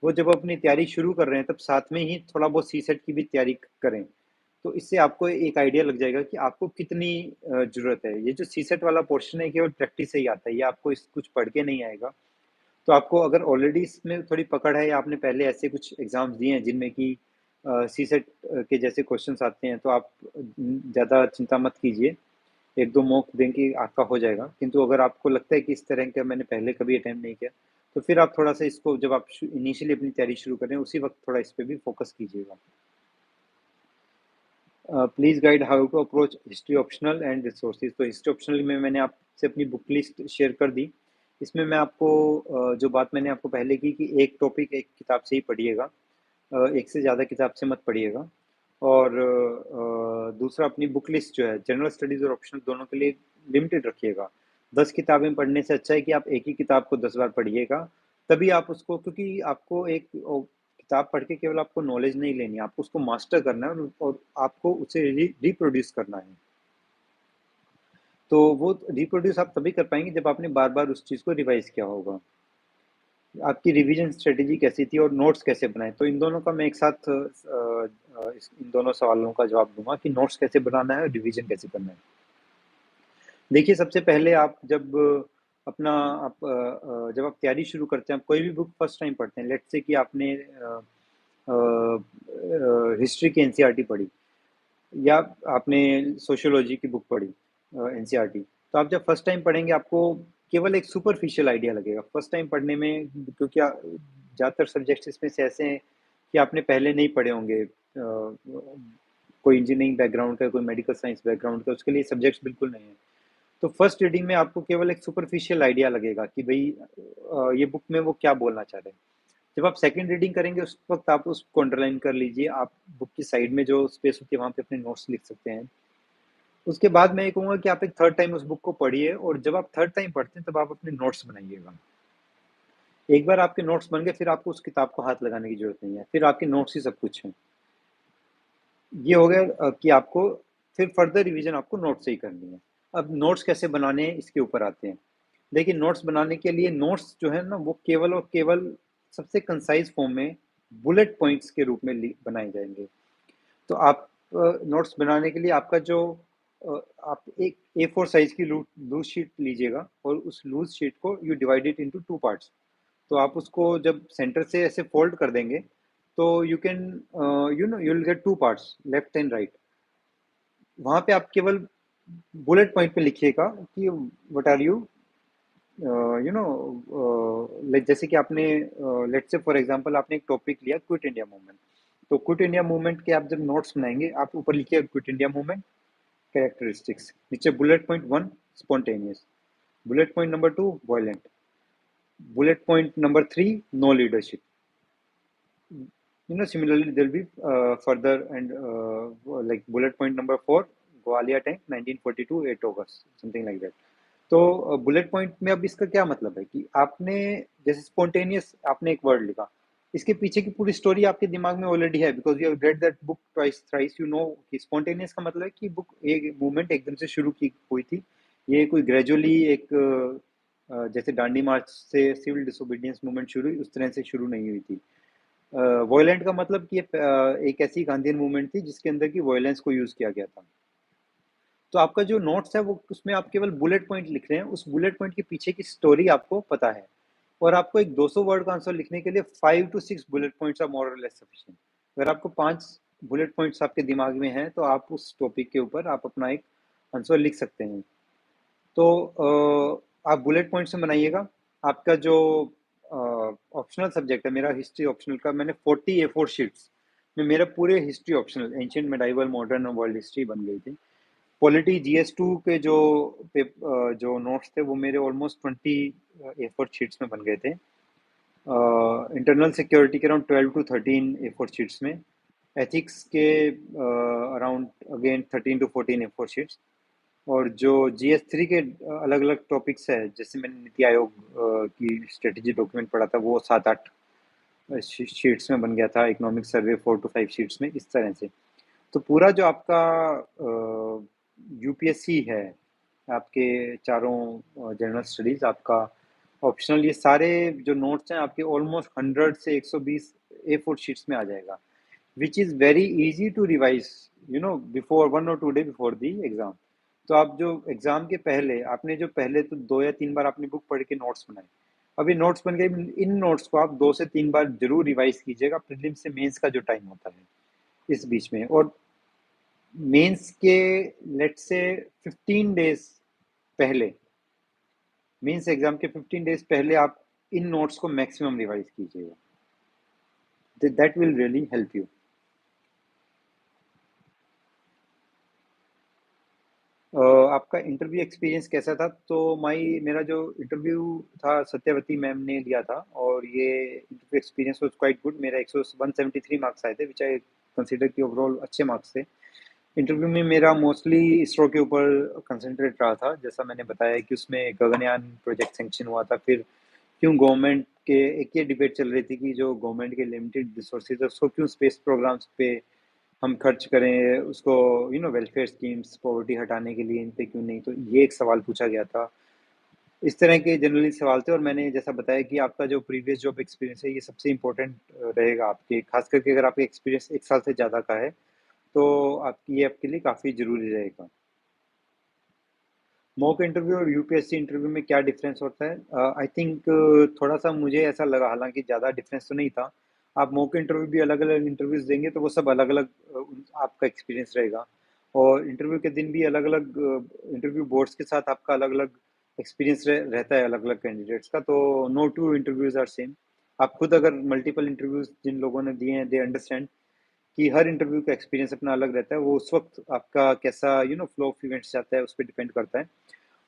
S1: वो जब अपनी तैयारी शुरू कर रहे हैं, तब साथ में ही थोड़ा बहुत सीसेट की भी तैयारी करें। तो इससे आपको एक आइडिया लग जाएगा कि आपको कितनी ज़रूरत है। ये जो सीसेट वाला पोर्शन है, केवल प्रैक्टिस से ही आता है, ये आपको इस कुछ पढ़ के नहीं आएगा। तो आपको अगर ऑलरेडी इसमें थोड़ी पकड़ है, या आपने पहले ऐसे कुछ एग्ज़ाम्स दिए हैं जिनमें कि सीसेट के जैसे क्वेश्चन्स आते हैं, तो आप ज़्यादा चिंता मत कीजिए। 1-2 मॉक दें कि आपका हो जाएगा। किंतु अगर आपको लगता है कि इस तरह का मैंने पहले कभी अटेम्प्ट नहीं किया, तो फिर आप थोड़ा-सा इसको, जब आप इनिशियली अपनी तैयारी शुरू कर रहे हैं, उसी वक़्त थोड़ा इस पे भी फ़ोकस कीजिएगा। Please guide how to approach history optional and resources. तो हिस्ट्री ऑप्शनल में मैंने आपसे अपनी बुक लिस्ट शेयर कर दी। इसमें मैं आपको जो बात मैंने आपको पहले की कि एक टॉपिक एक किताब से ही पढ़िएगा। एक से ज़्यादा किताब से मत पढ़िएगा। और दूसरा, अपनी बुक लिस्ट जो है जनरल स्टडीज़ और ऑप्शनल दोनों के लिए लिमिटेड रखिएगा। 10 किताबें पढ़ने से अच्छा है कि आप एक ही किताब को 10 बार पढ़िएगा। तभी आप उसको, क्योंकि आपको एक किताब पढ़ के केवल आपको नॉलेज नहीं लेनी है, आपको उसको मास्टर करना है, और आपको उसे रिप्रोड्यूस करना है। तो वो रिप्रोड्यूस आप तभी कर पाएँगे जब आपने बार-बार उस चीज़ को रिवाइज़ किया होगा। आपकी रिवीजन स्ट्रेटेजी कैसी थी और नोट्स कैसे बनाए? तो इन दोनों का मैं एक साथ इन दोनों सवालों का जवाब दूँगा कि नोट्स कैसे बनाना है और रिवीजन कैसे करना है। देखिए, सबसे पहले आप जब अपना जब आप तैयारी शुरू करते हैं, आप कोई भी बुक फर्स्ट टाइम पढ़ते हैं, लेट्स से कि आपने हिस्ट्री की एनसीईआरटी पढ़ी, या आपने सोशियोलॉजी की बुक पढ़ी एनसीईआरटी, तो आप जब फर्स्ट टाइम पढ़ेंगे, आपको केवल एक सुपरफिशियल आइडिया लगेगा फर्स्ट टाइम पढ़ने में, क्योंकि ज़्यादातर सब्जेक्ट्स इसमें से ऐसे हैं कि आपने पहले नहीं पढ़े होंगे। कोई इंजीनियरिंग बैकग्राउंड का, कोई मेडिकल साइंस बैकग्राउंड का, उसके लिए सब्जेक्ट्स बिल्कुल नहीं है। तो फर्स्ट रीडिंग में आपको केवल एक सुपरफिशियल आइडिया लगेगा कि भाई ये बुक में वो क्या बोलना चाह रहे हैं। जब आप सेकंड रीडिंग करेंगे उस वक्त आप उसको अंडरलाइन कर लीजिए, आप बुक की साइड में जो स्पेस होती है वहाँ पे अपने नोट्स लिख सकते हैं। उसके बाद मैं ये कहूँगा कि आप एक थर्ड टाइम उस बुक को पढ़िए, और जब आप थर्ड टाइम पढ़ते हैं तब आप अपने नोट्स बनाइएगा। एक बार आपके नोट्स बन गए, फिर आपको उस किताब को हाथ लगाने की जरूरत नहीं है, फिर आपके नोट्स ही सब कुछ है। ये हो गया कि आपको फिर फर्दर रिवीजन आपको नोट्स से ही करनी है। अब नोट्स कैसे बनाने हैं इसके ऊपर आते हैं। देखिए, नोट्स बनाने के लिए नोट्स जो है ना वो केवल और केवल सबसे कंसाइज फॉर्म में बुलेट पॉइंट्स के रूप में बनाए जाएंगे। तो आप नोट्स बनाने के लिए आपका जो आप एक A4 साइज की लूज शीट लीजिएगा, और उस लूज शीट को you divide it into two parts. तो आप उसको जब सेंटर से ऐसे फोल्ड कर देंगे तो you can you will get two parts, left and right. वहां पे आप केवल बुलेट पॉइंट पे लिखिएगा कि what are you you know जैसे कि आपने लेट्स से फॉर एग्जांपल आपने एक टॉपिक लिया क्विट इंडिया मूवमेंट। तो क्विट इंडिया मूवमेंट के आप जब नोट्स बनाएंगे, आप ऊपर लिखिए क्विट इंडिया मूवमेंट कैरेक्टरिस्टिक्स, नीचे bullet point one spontaneous, bullet point number two violent, bullet point number 3 no leadership. Similarly there'll be further, and like bullet point number 4 Gwalior tank 1942 8 August, something like that. तो bullet point में अब इसका क्या मतलब है कि आपने जैसे स्पॉन्टेनियस आपने एक वर्ड लिखा, इसके पीछे की पूरी स्टोरी आपके दिमाग में ऑलरेडी है, because you have read that book twice thrice, you know कि स्पॉन्टेनियस का मतलब है कि बुक एक मूवमेंट एकदम से शुरू की हुई थी। ये कोई ग्रेजुअली एक जैसे दांडी मार्च से सिविल डिसोबीडियंस मूवमेंट शुरू हुई उस तरह से शुरू नहीं हुई थी। वॉयलेंट का मतलब कि एक ऐसी गांधीयन मूवमेंट थी जिसके अंदर की वॉयलेंस को यूज किया गया था। तो आपका जो नोट्स है वो उसमें आप केवल बुलेट पॉइंट लिख रहे हैं, उस बुलेट पॉइंट के पीछे की स्टोरी आपको पता है, और आपको एक 200 वर्ड का आंसर लिखने के लिए 5 to 6 bullet points are more और लेस सफिशिएंट। अगर आपको 5 बुलेट पॉइंट्स आपके दिमाग में हैं तो आप उस टॉपिक के ऊपर आप अपना एक आंसर लिख सकते हैं। तो आप बुलेट पॉइंट से बनाइएगा। आपका जो ऑप्शनल सब्जेक्ट है, मेरा हिस्ट्री ऑप्शनल का, मैंने 40 A4 शीट्स में मेरा पूरे history optional ancient medieval modern और वर्ल्ड हिस्ट्री बन गई थी। पॉलिटी GS2 के जो नोट्स थे वो मेरे ऑलमोस्ट 20 A4 शीट्स में बन गए थे। इंटरनल सिक्योरिटी के अराउंड 12 to 13 A4 शीट्स में, एथिक्स के around again 13 to 14 A4 sheets, और जो GS3 के अलग अलग टॉपिक्स है, जैसे मैंने नीति आयोग की स्ट्रेटेजी डॉक्यूमेंट पढ़ा था वो 7-8 शीट्स में बन गया था, इकोनॉमिक सर्वे 4 to 5 शीट्स में, इस तरह से। तो पूरा जो आपका UPSC है, आपके चारों जनरल स्टडीज, आपका ऑप्शनल, ये सारे जो नोट्स हैं आपके ऑलमोस्ट 100 से 120 A4 शीट्स में आ जाएगा, which is very easy to revise before 1 or 2 day before the exam. तो आप जो एग्जाम के पहले आपने जो पहले तो 2 या 3 बार आपने बुक पढ़ के नोट्स बनाए, अभी नोट्स बन गए, इन नोट्स को आप 2 से 3 बार जरूर रिवाइज कीजिएगा प्रीलिम्स से मेंस का जो टाइम होता है इस बीच में। और मेंस के लेट्स से 15 डेज पहले, मेंस एग्जाम के 15 डेज पहले आप इन नोट्स को मैक्सिमम रिवाइज कीजिएगा, that will really help you. आपका इंटरव्यू एक्सपीरियंस कैसा था? तो मेरा जो इंटरव्यू था सत्यवती मैम ने लिया था, और ये interview experience was quite good. मेरा 173 मार्क्स आए थे, विच आई कंसीडर कि ओवरऑल अच्छे मार्क्स थे। इंटरव्यू में मेरा मोस्टली इसरो के ऊपर कंसंट्रेट रहा था, जैसा मैंने बताया कि उसमें गगनयान प्रोजेक्ट सेंक्शन हुआ था। फिर क्यों गवर्नमेंट के एक ये डिबेट चल रही थी कि जो गवर्नमेंट के लिमिटेड रिसोर्सेज है उसको क्यों स्पेस प्रोग्राम्स पे हम खर्च करें, उसको वेलफेयर स्कीम्स पॉवर्टी हटाने के लिए इन पे क्यों नहीं। तो ये एक सवाल पूछा गया था। इस तरह के जनरली सवाल थे, और मैंने जैसा बताया कि आपका जो प्रीवियस जॉब एक्सपीरियंस है ये सबसे इम्पोर्टेंट रहेगा आपके, खास करके अगर आपका एक्सपीरियंस 1 साल से ज़्यादा का है तो आपकी ये आपके लिए काफ़ी ज़रूरी रहेगा। मॉक इंटरव्यू और UPSC इंटरव्यू में क्या डिफरेंस होता है? आई थिंक थोड़ा सा मुझे ऐसा लगा, हालांकि ज़्यादा डिफरेंस तो नहीं था। आप मॉक इंटरव्यू भी अलग अलग इंटरव्यूज देंगे तो वो सब अलग अलग आपका एक्सपीरियंस रहेगा, और इंटरव्यू के दिन भी अलग अलग इंटरव्यू बोर्ड्स के साथ आपका अलग अलग एक्सपीरियंस रहता है अलग अलग कैंडिडेट्स का। तो no two interviews are same. आप खुद अगर मल्टीपल इंटरव्यूज जिन लोगों ने दिए हैं दे अंडरस्टैंड कि हर इंटरव्यू का एक्सपीरियंस अपना अलग रहता है। वो उस वक्त आपका कैसा फ्लो ऑफ इवेंट्स जाता है उस पर डिपेंड करता है।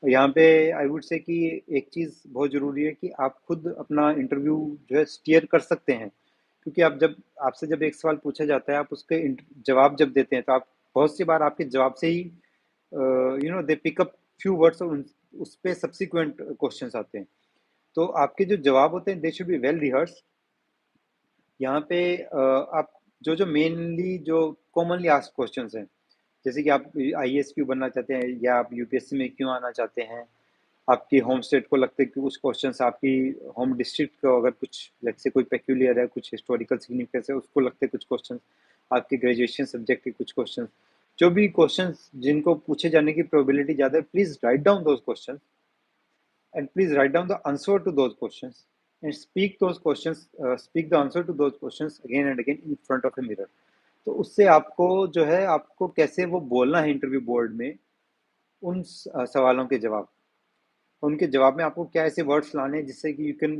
S1: यहाँ पे आई वुड से कि एक चीज़ बहुत ज़रूरी है कि आप खुद अपना इंटरव्यू जो है स्टीयर कर सकते हैं, क्योंकि आप जब आपसे जब एक सवाल पूछा जाता है, आप उसके जवाब जब देते हैं तो आप बहुत सी बार आपके जवाब से ही दे पिकअप फ्यू वर्ड्स और उस पे सब्सिक्वेंट क्वेश्चंस आते हैं। तो आपके जो जवाब होते हैं they should be well rehearsed. यहाँ पे आप जो मेनली जो कॉमनली आस्क्ड क्वेश्चंस हैं, जैसे कि आप आईएएस क्यों बनना चाहते हैं या आप यूपीएससी में क्यों आना चाहते हैं, आपकी होम स्टेट को लगते हैं कि कुछ क्वेश्चंस, आपकी होम डिस्ट्रिक्ट को अगर कुछ जैसे कोई पेक्यूलियर है, कुछ हिस्टोरिकल सिग्निफिकेंस है, उसको लगते हैं कुछ क्वेश्चंस, आपके ग्रेजुएशन सब्जेक्ट के कुछ क्वेश्चंस, जो भी क्वेश्चंस जिनको पूछे जाने की प्रोबेबिलिटी ज़्यादा है, please write down those questions and please write down the answer to those questions and speak the answer to those questions again and again in front of a mirror. तो उससे आपको जो है आपको कैसे वो बोलना है इंटरव्यू बोर्ड में, उन सवालों के जवाब, उनके जवाब में आपको क्या ऐसे वर्ड्स लाने हैं जिससे कि you can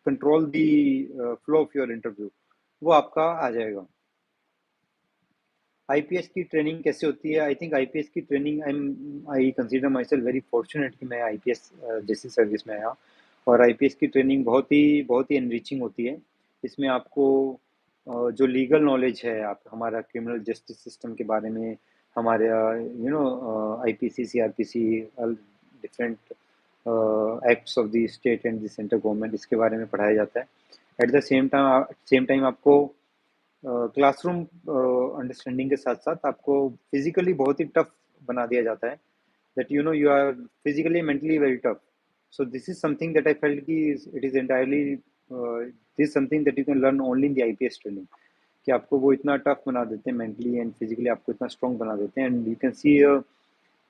S1: control the flow of your interview, वो आपका आ जाएगा। आईपीएस की ट्रेनिंग कैसे होती है? आई थिंक आईपीएस की training I consider my self very fortunate कि मैं आईपीएस जैसी सर्विस में आया। और आईपीएस की ट्रेनिंग बहुत ही एनरिचिंग होती है। इसमें आपको जो लीगल नॉलेज है, आप हमारा क्रिमिनल जस्टिस सिस्टम के बारे में, हमारे IPC CrPC different acts of the state and the central government, इसके बारे में पढ़ाया जाता है। एट द सेम टाइम आपको क्लासरूम अंडरस्टैंडिंग के साथ साथ आपको फिजिकली बहुत ही टफ बना दिया जाता है, that you are physically mentally very tough. So this is something that I felt कि it is entirely this something that you can learn only in the IPS training, कि आपको वो इतना टफ बना देते हैं मेंटली एंड फिजिकली, आपको इतना स्ट्रॉन्ग बना देते हैं and you can see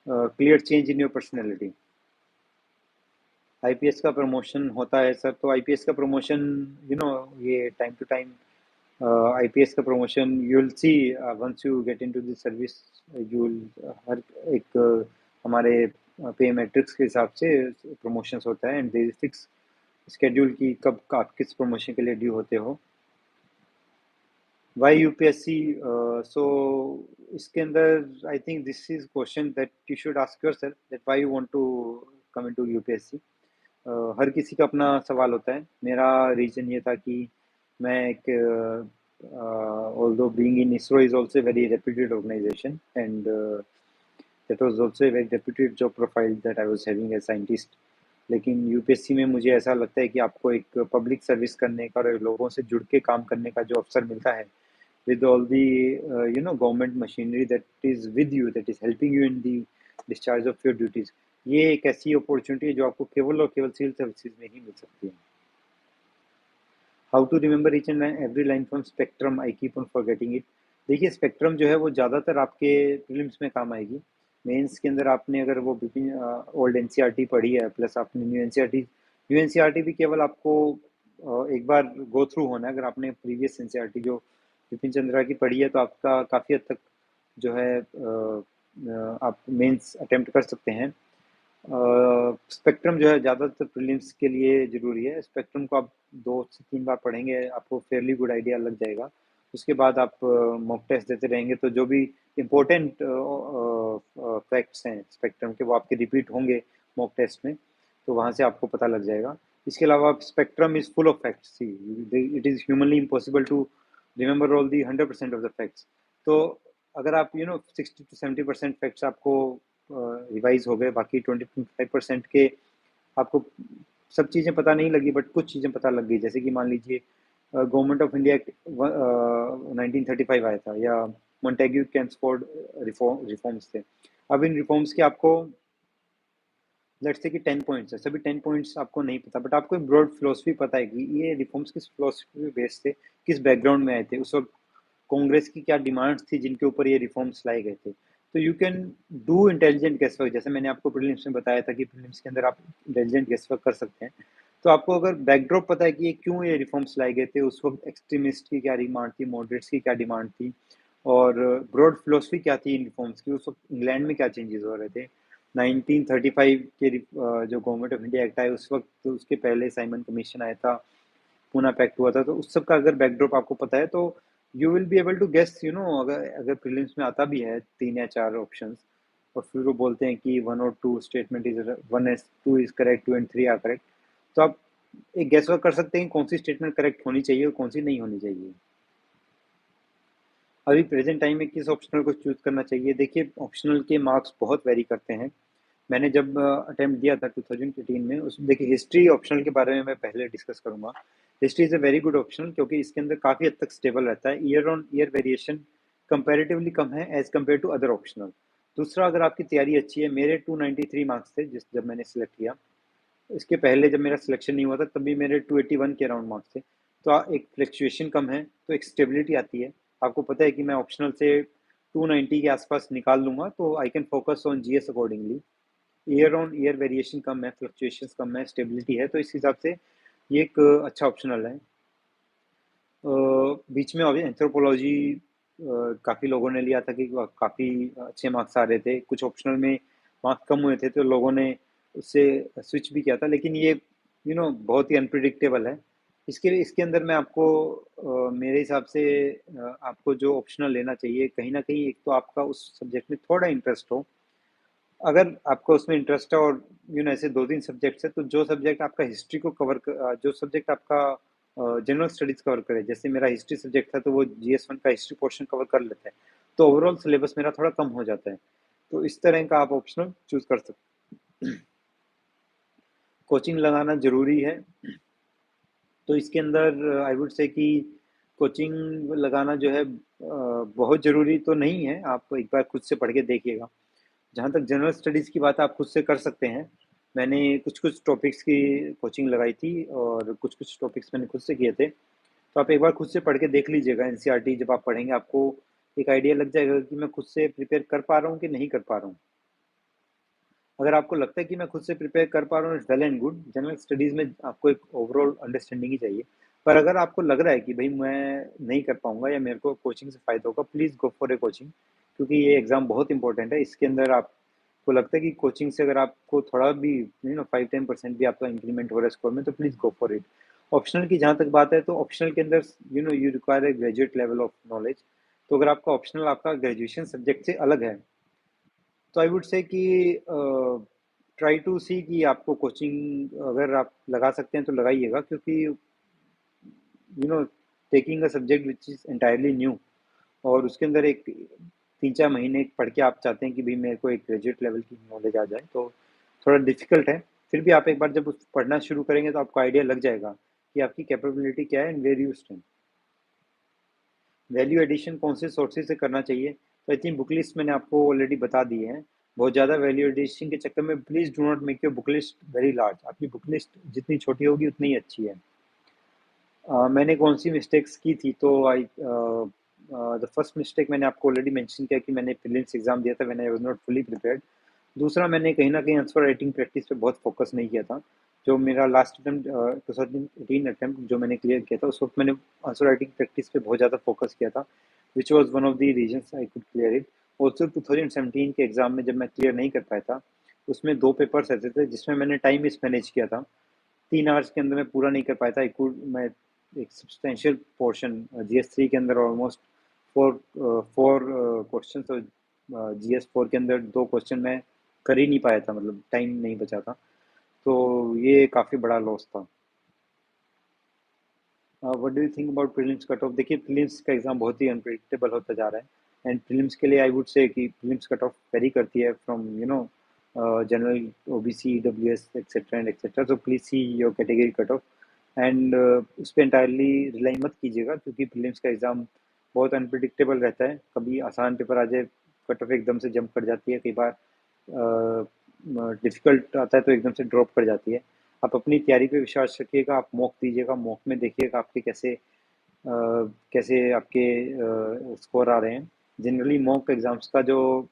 S1: clear change in your personality. IPS का प्रमोशन होता है सर, तो आईपीएस का प्रमोशन ये टाइम टू टाइम आईपीएस का promotion you will see once you get into the service, you will हर एक हमारे पे मैट्रिक्स के हिसाब से प्रमोशंस होता है and there is fix schedule कि कब आप किस प्रमोशन के लिए ड्यू होते हो। Y UPSC? सो इसके अंदर I think this is question that you should ask yourself, that why you want to come into UPSC. हर किसी का अपना सवाल होता है। मेरा रीजन ये था कि मैं एक although being in ISRO is also a very reputed organization and that was also a very reputed job profile that I was having as scientist, लेकिन यूपीएससी में मुझे ऐसा लगता है कि आपको एक पब्लिक सर्विस करने का और लोगों से जुड़ के काम करने का जो अवसर मिलता है, with all the government machinery that is with you, that is helping you in the discharge of your duties, ये एक ऐसी अपॉर्चुनिटी है जो आपको केवल और केवल सिविल सर्विसेज में ही मिल सकती है। How to remember each and every line from spectrum, I keep on forgetting it. देखिए स्पेक्ट्रम जो है वो ज़्यादातर आपके प्रीलिम्स में काम आएगी। मेंस के अंदर आपने अगर वो ओल्ड एनसीईआरटी पढ़ी है प्लस आपने न्यू एनसीईआरटी भी केवल आपको एक बार गो थ्रू होना है। अगर आपने प्रीवियस एनसीईआरटी जो विपिन चंद्रा की पढ़ी है तो आपका काफ़ी हद तक जो है आप मेंस अटेम्प्ट कर सकते हैं। स्पेक्ट्रम जो है ज़्यादातर प्रीलिम्स के लिए ज़रूरी है। स्पेक्ट्रम को आप 2 से 3 बार पढ़ेंगे, आपको फेयरली गुड आइडिया लग जाएगा। उसके बाद आप मॉक टेस्ट देते रहेंगे तो जो भी इम्पोर्टेंट फैक्ट्स हैं स्पेक्ट्रम के, वो आपके रिपीट होंगे मॉक टेस्ट में, तो वहाँ से आपको पता लग जाएगा। इसके अलावा spectrum is full of facts, see it is humanly impossible to remember all the 100% of the facts. तो अगर आप 60 to 70% फैक्ट्स आपको रिवाइज हो गए, बाकी 20-25% के आपको सब चीज़ें पता नहीं लगी बट कुछ चीज़ें पता लग गई, जैसे कि मान लीजिए गवर्नमेंट ऑफ इंडिया एक्ट 1935 आया था, या मोंटेग्यू कैम्सफोर्ड रिफॉर्म्स थे। अब इन रिफॉर्म्स के आपको लेट्स से कि 10 पॉइंट्स है, सभी 10 पॉइंट्स आपको नहीं पता बट आपको एक ब्रॉड फिलोसफी पता है कि ये रिफॉर्म्स किस फिलोसफी पे बेस्ड थे, किस बैकग्राउंड में आए थे, उस वक्त कांग्रेस की क्या डिमांड्स थी जिनके ऊपर ये रिफॉर्म्स लाए गए थे। तो you can do intelligent guess work, जैसे मैंने आपको प्रीलिम्स में बताया था कि प्रीलिम्स के अंदर आप इंटेलिजेंट गेस वर्क कर सकते हैं। तो आपको अगर बैकड्रॉप पता है कि ये क्यों ये रिफॉर्म्स लाए गए थे, उस वक्त एक्सट्रीमिस्ट की क्या डिमांड थी, मॉडरेट्स की क्या डिमांड थी, और ब्रॉड फिलोसफी क्या थी इन रिफॉर्म्स की, उस वक्त इंग्लैंड में क्या चेंजेस हो रहे थे। 1935 के जो गवर्नमेंट ऑफ इंडिया एक्ट आया उस वक्त, तो उसके पहले साइमन कमीशन आया था, पूना पैक्ट हुआ था, तो उस सब का अगर बैकड्रॉप आपको पता है तो you will be able to guess, अगर प्रीलिम्स में आता भी है 3 या 4 ऑप्शंस, और फिर वो बोलते हैं कि 1 और 2 statement is 1 2 is correct, 2 and 3 are correct. तो आप एक गैस वर्क कर सकते हैं कौन सी स्टेटमेंट करेक्ट होनी चाहिए और कौन सी नहीं होनी चाहिए। अभी प्रेजेंट टाइम में किस ऑप्शनल को चूज करना चाहिए? देखिए, ऑप्शनल के मार्क्स बहुत वेरी करते हैं। मैंने जब अटेम्प्ट दिया था 2018 में, उस देखिए हिस्ट्री ऑप्शनल के बारे में मैं पहले डिस्कस करूंगा। History is a very good optional क्योंकि इसके अंदर काफ़ी हद तक स्टेबल रहता है, year on year variation comparatively कम है as compare to other optional. दूसरा, अगर आपकी तैयारी अच्छी है, मेरे 293 मार्क्स थे जब मैंने सेलेक्ट किया। इसके पहले जब मेरा सिलेक्शन नहीं हुआ था तब भी मेरे 281 के अराउंड मार्क्स थे। तो एक फ्लक्चुएशन कम है, तो एक स्टेबिलिटी आती है। आपको पता है कि मैं ऑप्शनल से 290 के आसपास निकाल लूंगा, तो I can focus on GS accordingly. Year on year variation कम है, फ्लक्चुएशंस कम है, स्टेबिलिटी है, तो इस हिसाब से ये एक अच्छा ऑप्शनल है। बीच में अभी एंथ्रोपोलॉजी काफ़ी लोगों ने लिया था कि काफ़ी अच्छे मार्क्स आ रहे थे, कुछ ऑप्शनल में मार्क्स कम हुए थे तो लोगों ने उससे स्विच भी किया था, लेकिन ये बहुत ही अनप्रिडिक्टेबल है। इसके इसके अंदर मैं आपको मेरे हिसाब से आपको जो ऑप्शनल लेना चाहिए, कहीं ना कहीं एक तो आपका उस सब्जेक्ट में थोड़ा इंटरेस्ट हो। अगर आपको उसमें इंटरेस्ट है और ऐसे 2-3 सब्जेक्ट्स है, तो जो सब्जेक्ट आपका हिस्ट्री को जो सब्जेक्ट आपका जनरल स्टडीज कवर करे, जैसे मेरा हिस्ट्री सब्जेक्ट था तो वो जीएस 1 का हिस्ट्री पोर्शन कवर कर लेता है, तो ओवरऑल सिलेबस मेरा थोड़ा कम हो जाता है। तो इस तरह का आप ऑप्शनल चूज कर सकते। कोचिंग लगाना जरूरी है, तो इसके अंदर आई वुड से कि कोचिंग लगाना जो है बहुत ज़रूरी तो नहीं है, आप एक बार खुद से पढ़ के देखिएगा। जहाँ तक जनरल स्टडीज़ की बात, आप खुद से कर सकते हैं। मैंने कुछ कुछ टॉपिक्स की कोचिंग लगाई थी और कुछ कुछ टॉपिक्स मैंने खुद से किए थे। तो आप एक बार खुद से पढ़ के देख लीजिएगा, एनसीईआरटी जब आप पढ़ेंगे आपको एक आइडिया लग जाएगा कि मैं खुद से प्रिपेयर कर पा रहा हूँ कि नहीं कर पा रहा हूँ। अगर आपको लगता है कि मैं खुद से प्रिपेयर कर पा रहा हूँ, it's well and good. General studies में आपको एक ओवरऑल अंडरस्टैंडिंग ही चाहिए। पर अगर आपको लग रहा है कि भाई मैं नहीं कर पाऊंगा या मेरे को कोचिंग से फ़ायदा होगा, please go for a coaching, क्योंकि ये एग्ज़ाम बहुत इंपॉर्टेंट है। इसके अंदर आपको लगता है कि कोचिंग से अगर आपको थोड़ा भी 5-10% भी आपका इंक्रीमेंट हो रहा है स्कोर में, तो please go for it. Optional की जहाँ तक बात है, तो ऑप्शनल के अंदर you require a graduate level of knowledge. तो अगर आपका ऑप्शनल आपका ग्रेजुएशन सब्जेक्ट से अलग है, तो आई वुड से कि ट्राई टू सी कि आपको कोचिंग अगर आप लगा सकते हैं तो लगाइएगा, क्योंकि taking a subject which is entirely new और उसके अंदर एक 3-4 महीने पढ़ के आप चाहते हैं कि भाई मेरे को एक ग्रेजुएट लेवल की नॉलेज आ जाए, तो थोड़ा डिफिकल्ट है। फिर भी आप एक बार जब पढ़ना शुरू करेंगे तो आपको आइडिया लग जाएगा कि आपकी कैपेबिलिटी क्या है and where you stand. Value addition कौन से सोर्सेज से करना चाहिए? तो आई थिंक बुक लिस्ट मैंने आपको ऑलरेडी बता दी है। बहुत ज़्यादा वैल्यू एडिशन के चक्कर में please do not make your book list very large. आपकी बुक लिस्ट जितनी छोटी होगी उतनी ही अच्छी है। मैंने कौन सी मिस्टेक्स की थी, तो आई द फर्स्ट मिस्टेक मैंने आपको ऑलरेडी मेंशन किया कि मैंने प्रीलिम्स एग्जाम दिया था when I was not fully prepared. दूसरा, मैंने कहीं ना कहीं आंसर राइटिंग प्रैक्टिस पे बहुत फोकस नहीं किया था। जो मेरा लास्ट अटेम्प्ट 2018 अटेम्प्ट जो मैंने क्लियर किया था, उस वक्त मैंने आंसर राइटिंग प्रैक्टिस पे बहुत ज़्यादा फोकस किया था, which was one of the reasons I could clear it. Also 2017 के एग्जाम में जब मैं क्लियर नहीं कर पाया था, उसमें 2 पेपर्स ऐसे थे जिसमें मैंने टाइम मिस मैनेज किया था। 3 आवर्स के अंदर मैं पूरा नहीं कर पाया था। मैं एक सब्सटेंशियल पोर्शन जीएस 3 के अंदर ऑलमोस्ट फोर फोर क्वेश्चन, तो जीएस 4 के अंदर 2 क्वेश्चन मैं कर ही नहीं पाया था, मतलब टाइम नहीं बचा था। तो ये काफ़ी बड़ा लॉस था। What do you think about prelims cut off? देखिए, प्रीलिम्स का एग्ज़ाम बहुत ही अनप्रिडिक्टेबल होता जा रहा है, एंड प्रीलिम्स के लिए आई वुड से कि प्रीलिम्स कट ऑफ वेरी करती है from general, OBC, EWS etcetera and etcetera. तो please see your category cut off and उस पर इंटायरली रिलाई मत कीजिएगा, क्योंकि प्रीलिम्स का एग्ज़ाम बहुत अनप्रिडिक्टेबल रहता है। कभी आसान पेपर आ जाए, कट ऑफ एकदम से जंप कर जाती है, कई बार डिफ़िकल्ट आता है तो एकदम से ड्रॉप कर जाती है। आप अपनी तैयारी पे विश्वास रखिएगा, आप मॉक दीजिएगा, मॉक में देखिएगा आपके कैसे आपके स्कोर आ रहे हैं। जनरली मॉक एग्ज़ाम्स का जो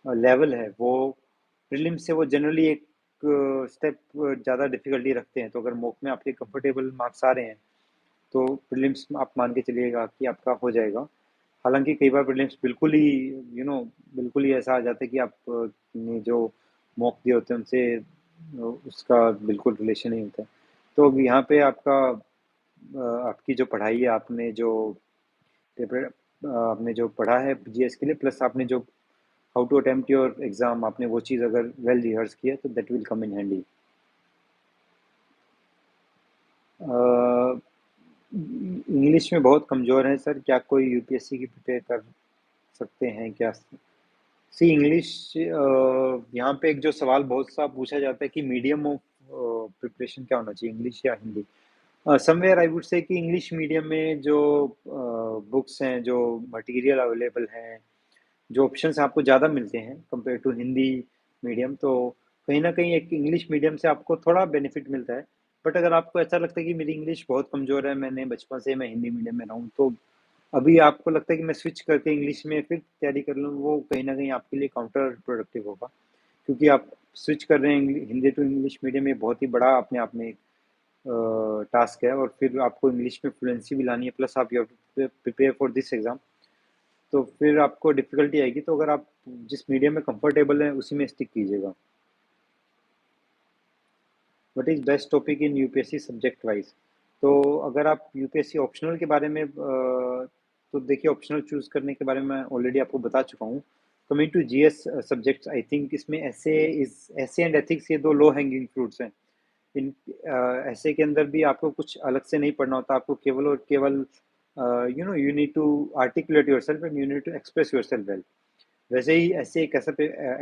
S1: लेवल है वो प्रीलिम्स से वो जनरली एक स्टेप ज़्यादा डिफ़िकल्टी रखते हैं। तो अगर मॉक में आपके कंफर्टेबल मार्क्स आ रहे हैं, तो प्रीलिम्स आप मान के चलिएगा कि आपका हो जाएगा। हालाँकि कई बार प्रीलिम्स बिल्कुल ही बिल्कुल ही ऐसा आ जाता है कि आप ने जो मॉक दिए होते हैं उनसे उसका बिल्कुल रिलेशन नहीं होता है। तो अब यहाँ पे आपकी जो पढ़ाई है, आपने जो पढ़ा है जीएस के लिए, प्लस आपने जो how to attempt your exam, आपने वो चीज़ अगर वेल रिहर्स किया तो that will come in handy. English में बहुत कमज़ोर है सर, क्या कोई यूपीएससी की प्रिपेयर कर सकते हैं क्या? सी इंग्लिश, यहाँ पे एक जो सवाल बहुत सा पूछा जाता है कि मीडियम ऑफ प्रिपरेशन क्या होना चाहिए, इंग्लिश या Hindi. Somewhere I would say कि इंग्लिश मीडियम में जो बुक्स हैं, जो मटेरियल अवेलेबल हैं, जो ऑप्शंस आपको ज़्यादा मिलते हैं कंपेयर टू हिंदी मीडियम, तो कहीं ना कहीं एक इंग्लिश मीडियम से आपको थोड़ा बेनिफिट मिलता है। बट अगर आपको ऐसा लगता है कि मेरी इंग्लिश बहुत कमज़ोर है, मैंने बचपन से मैं हिंदी मीडियम में रहा हूँ, तो अभी आपको लगता है कि मैं स्विच करके इंग्लिश में फिर तैयारी कर लूँ, वो कहीं ना कहीं आपके लिए काउंटर प्रोडक्टिव होगा। क्योंकि आप स्विच कर रहे हैं हिंदी टू इंग्लिश मीडियम में, बहुत ही बड़ा अपने आप में टास्क है, और फिर आपको इंग्लिश में फ्लुएंसी भी लानी है, प्लस आप you have to prepare for this exam, तो फिर आपको डिफिकल्टी आएगी। तो अगर आप जिस मीडियम में कंफर्टेबल हैं उसी में स्टिक कीजिएगा। What is best topic in UPSC subject wise? तो अगर आप यूपीएससी ऑप्शनल के बारे में तो देखिए, ऑप्शनल चूज करने के बारे में ऑलरेडी आपको बता चुका हूँ। Coming to GS subjects, I think इसमें ऐसे एंड एथिक्स, ये दो लो हैंगिंग फ्रूट्स हैं। इन ऐसे के अंदर भी आपको कुछ अलग से नहीं पढ़ना होता, आपको केवल और केवल you need to articulate yourself and you need to express yourself well. वैसे ही ऐसे एक ऐसा